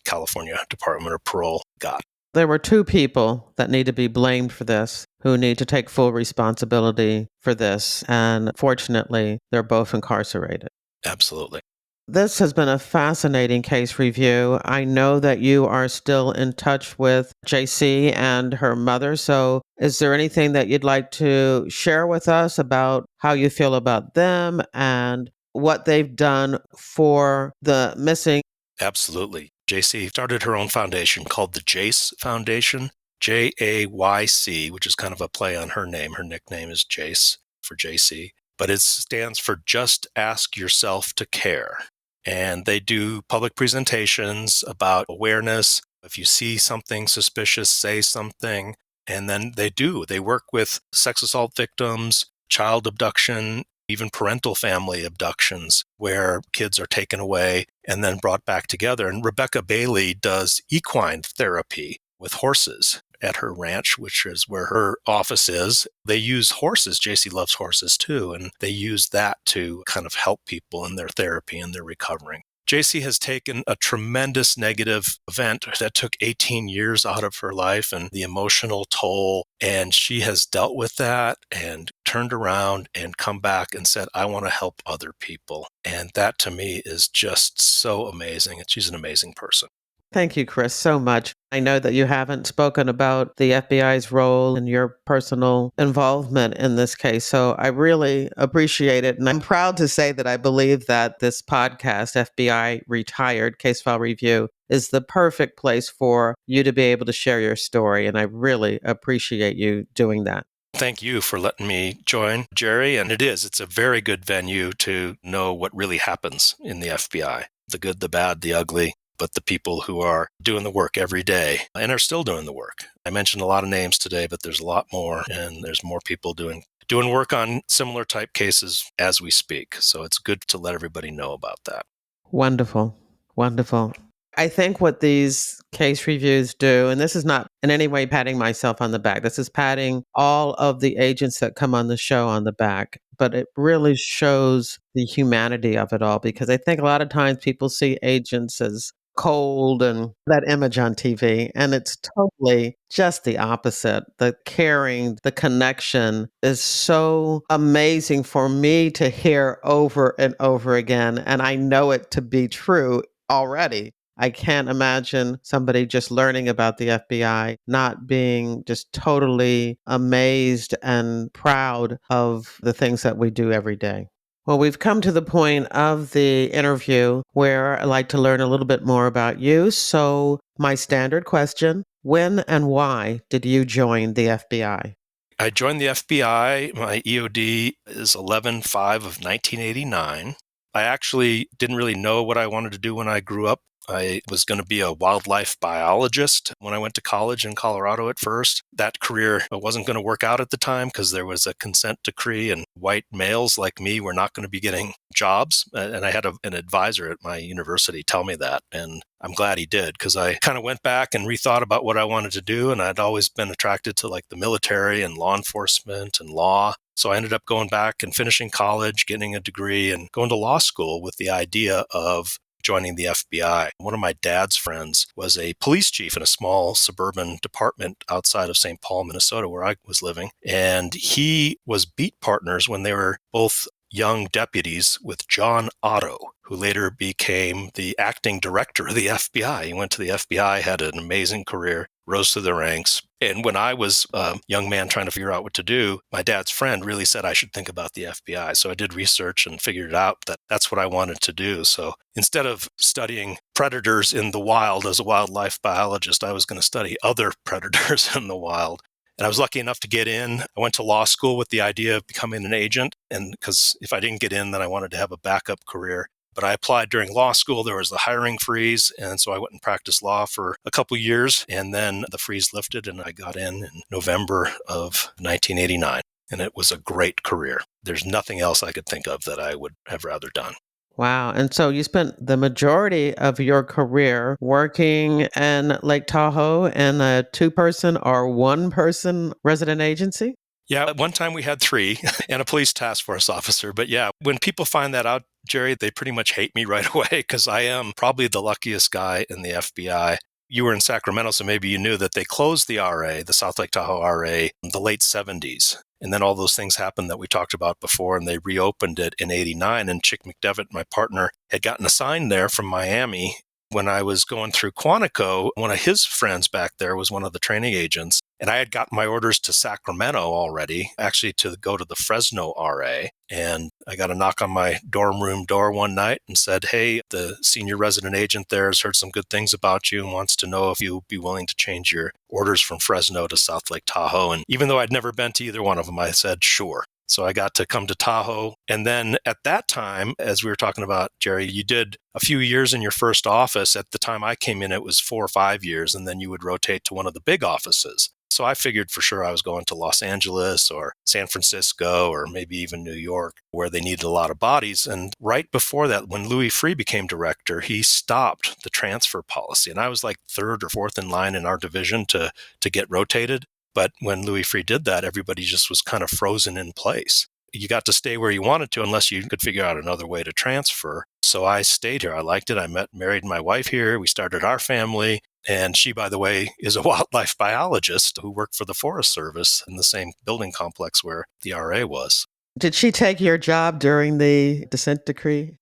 California Department of Parole got. There were 2 people that need to be blamed for this, who need to take full responsibility for this. And fortunately, they're both incarcerated. Absolutely. This has been a fascinating case review. I know that you are still in touch with Jaycee and her mother. So is there anything that you'd like to share with us about how you feel about them and what they've done for the missing? Absolutely. Jaycee started her own foundation called the Jayce Foundation, Jayc, which is kind of a play on her name. Her nickname is Jayce for Jaycee, but it stands for Just Ask Yourself to Care. And they do public presentations about awareness. If you see something suspicious, say something. And then they work with sex assault victims, child abduction, even parental family abductions, where kids are taken away and then brought back together. And Rebecca Bailey does equine therapy with horses at her ranch, which is where her office is. They use horses. Jaycee loves horses too, and they use that to kind of help people in their therapy and their recovering. Jaycee has taken a tremendous negative event that took 18 years out of her life and the emotional toll, and she has dealt with that and turned around and come back and said, I want to help other people. And that to me is just so amazing. She's an amazing person. Thank you, Chris, so much. I know that you haven't spoken about the FBI's role and your personal involvement in this case. So I really appreciate it. And I'm proud to say that I believe that this podcast, FBI Retired Case File Review, is the perfect place for you to be able to share your story. And I really appreciate you doing that. Thank you for letting me join, Jerry. And it's a very good venue to know what really happens in the FBI, the good, the bad, the ugly, but the people who are doing the work every day and are still doing the work. I mentioned a lot of names today, but there's a lot more, and there's more people doing work on similar type cases as we speak. So it's good to let everybody know about that. Wonderful. Wonderful. I think what these case reviews do, and this is not in any way patting myself on the back, this is patting all of the agents that come on the show on the back, but it really shows the humanity of it all because I think a lot of times people see agents as cold and that image on TV, and it's totally just the opposite. The caring, the connection is so amazing for me to hear over and over again, and I know it to be true already. I can't imagine somebody just learning about the FBI not being just totally amazed and proud of the things that we do every day. Well, we've come to the point of the interview where I'd like to learn a little bit more about you. So, my standard question: when and why did you join the FBI? I joined the FBI. My EOD is 11/5 of 1989. I actually didn't really know what I wanted to do when I grew up. I was going to be a wildlife biologist when I went to college in Colorado at first. That career wasn't going to work out at the time because there was a consent decree and white males like me were not going to be getting jobs. And I had an advisor at my university tell me that. And I'm glad he did because I kind of went back and rethought about what I wanted to do. And I'd always been attracted to like the military and law enforcement and law. So I ended up going back and finishing college, getting a degree, and going to law school with the idea of joining the FBI. One of my dad's friends was a police chief in a small suburban department outside of St. Paul, Minnesota, where I was living. And he was beat partners when they were both young deputies with John Otto, who later became the acting director of the FBI. He went to the FBI, had an amazing career, rose through the ranks. And when I was a young man trying to figure out what to do, my dad's friend really said I should think about the FBI. So I did research and figured out that that's what I wanted to do. So instead of studying predators in the wild as a wildlife biologist, I was going to study other predators in the wild. And I was lucky enough to get in. I went to law school with the idea of becoming an agent. And because if I didn't get in, then I wanted to have a backup career. But I applied during law school. There was a hiring freeze. And so I went and practiced law for a couple years. And then the freeze lifted and I got in November of 1989. And it was a great career. There's nothing else I could think of that I would have rather done. Wow. And so you spent the majority of your career working in Lake Tahoe in a 2-person or 1-person resident agency? Yeah, at one time we had 3 and a police task force officer. But yeah, when people find that out, Jerry, they pretty much hate me right away because I am probably the luckiest guy in the FBI. You were in Sacramento, so maybe you knew that they closed the RA, the South Lake Tahoe RA, in the late 70s. And then all those things happened that we talked about before, and they reopened it in 89. And Chick McDevitt, my partner, had gotten assigned there from Miami. When I was going through Quantico, one of his friends back there was one of the training agents. And I had gotten my orders to Sacramento already, actually to go to the Fresno RA. And I got a knock on my dorm room door one night and said, hey, the senior resident agent there has heard some good things about you and wants to know if you'd be willing to change your orders from Fresno to South Lake Tahoe. And even though I'd never been to either one of them, I said, sure. So I got to come to Tahoe. And then at that time, as we were talking about, Jerry, you did a few years in your first office. At the time I came in, it was 4 or 5 years, and then you would rotate to one of the big offices. So I figured for sure I was going to Los Angeles or San Francisco or maybe even New York, where they needed a lot of bodies. And right before that, when Louis Freeh became director, he stopped the transfer policy. And I was like 3rd or 4th in line in our division to get rotated. But when Louis Freeh did that, everybody just was kind of frozen in place. You got to stay where you wanted to unless you could figure out another way to transfer. So I stayed here. I liked it. I married my wife here. We started our family. And she, by the way, is a wildlife biologist who worked for the Forest Service in the same building complex where the RA was. Did she take your job during the dissent decree?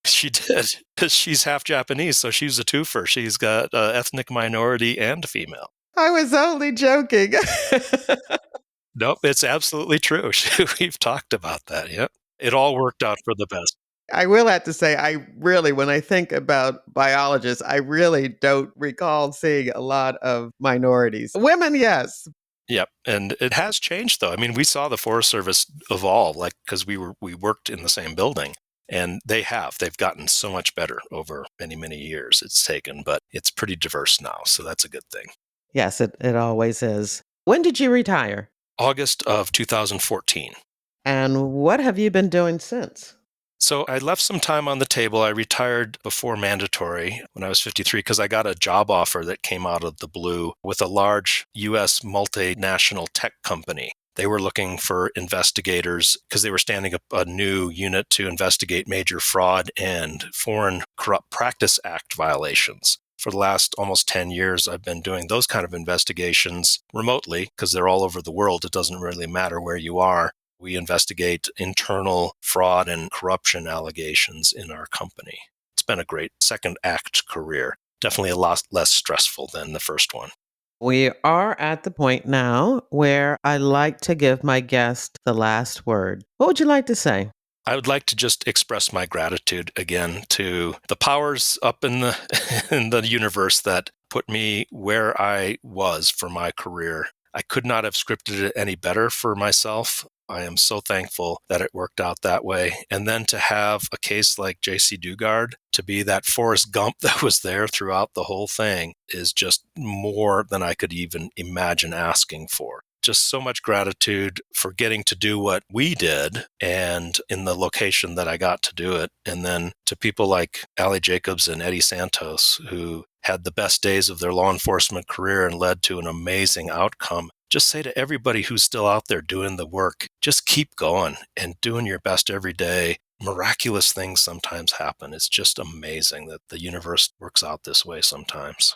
She did. She's half Japanese, so she's a twofer. She's got ethnic minority and female. I was only joking. Nope, it's absolutely true. We've talked about that. Yep. It all worked out for the best. I will have to say, when I think about biologists, I really don't recall seeing a lot of minorities. Women, yes. Yep. And it has changed, though. I mean, we saw the Forest Service evolve, like, because we worked in the same building. And they've gotten so much better over many, many years it's taken, but it's pretty diverse now. So that's a good thing. Yes, it always is. When did you retire? August of 2014. And what have you been doing since? So I left some time on the table. I retired before mandatory when I was 53 because I got a job offer that came out of the blue with a large U.S. multinational tech company. They were looking for investigators because they were standing up a new unit to investigate major fraud and Foreign Corrupt Practice Act violations. For the last almost 10 years, I've been doing those kind of investigations remotely because they're all over the world. It doesn't really matter where you are. We investigate internal fraud and corruption allegations in our company. It's been a great second act career. Definitely a lot less stressful than the first one. We are at the point now where I like to give my guest the last word. What would you like to say? I would like to just express my gratitude again to the powers up in the in the universe that put me where I was for my career. I could not have scripted it any better for myself. I am so thankful that it worked out that way. And then to have a case like Jaycee Dugard, to be that Forrest Gump that was there throughout the whole thing, is just more than I could even imagine asking for. Just so much gratitude for getting to do what we did and in the location that I got to do it. And then to people like Allie Jacobs and Eddie Santos, who had the best days of their law enforcement career and led to an amazing outcome. Just say to everybody who's still out there doing the work, just keep going and doing your best every day. Miraculous things sometimes happen. It's just amazing that the universe works out this way sometimes.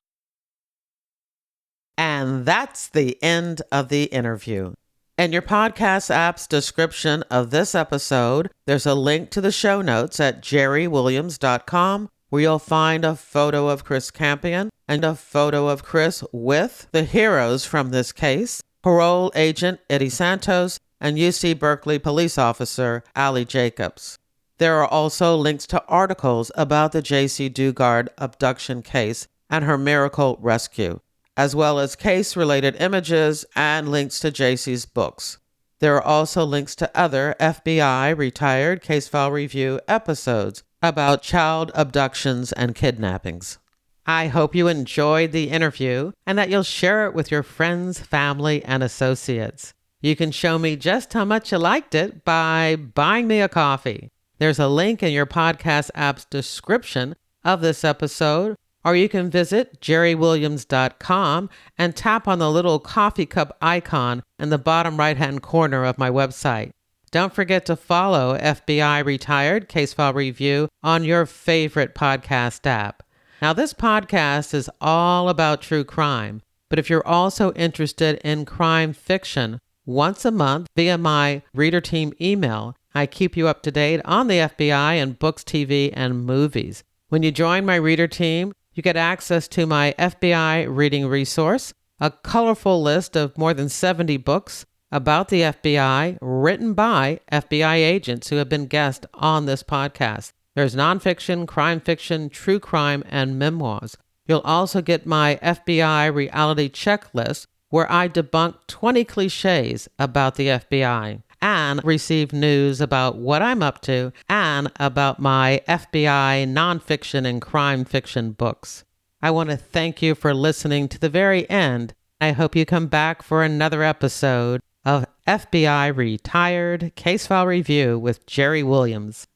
And that's the end of the interview. In your podcast app's description of this episode, there's a link to the show notes at jerrywilliams.com, where you'll find a photo of Chris Campion and a photo of Chris with the heroes from this case, parole agent Eddie Santos and UC Berkeley police officer Allie Jacobs. There are also links to articles about the Jaycee Dugard abduction case and her miracle rescue, as well as case-related images and links to Jaycee's books. There are also links to other FBI retired case file review episodes about child abductions and kidnappings. I hope you enjoyed the interview and that you'll share it with your friends, family, and associates. You can show me just how much you liked it by buying me a coffee. There's a link in your podcast app's description of this episode, or you can visit jerrywilliams.com and tap on the little coffee cup icon in the bottom right-hand corner of my website. Don't forget to follow FBI Retired Case File Review on your favorite podcast app. Now, this podcast is all about true crime, but if you're also interested in crime fiction, once a month via my reader team email, I keep you up to date on the FBI and books, TV, and movies. When you join my reader team, you get access to my FBI reading resource, a colorful list of more than 70 books about the FBI written by FBI agents who have been guests on this podcast. There's nonfiction, crime fiction, true crime, and memoirs. You'll also get my FBI reality checklist, where I debunk 20 cliches about the FBI and receive news about what I'm up to and about my FBI nonfiction and crime fiction books. I want to thank you for listening to the very end. I hope you come back for another episode of FBI Retired Case File Review with Jerry Williams.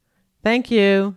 Thank you.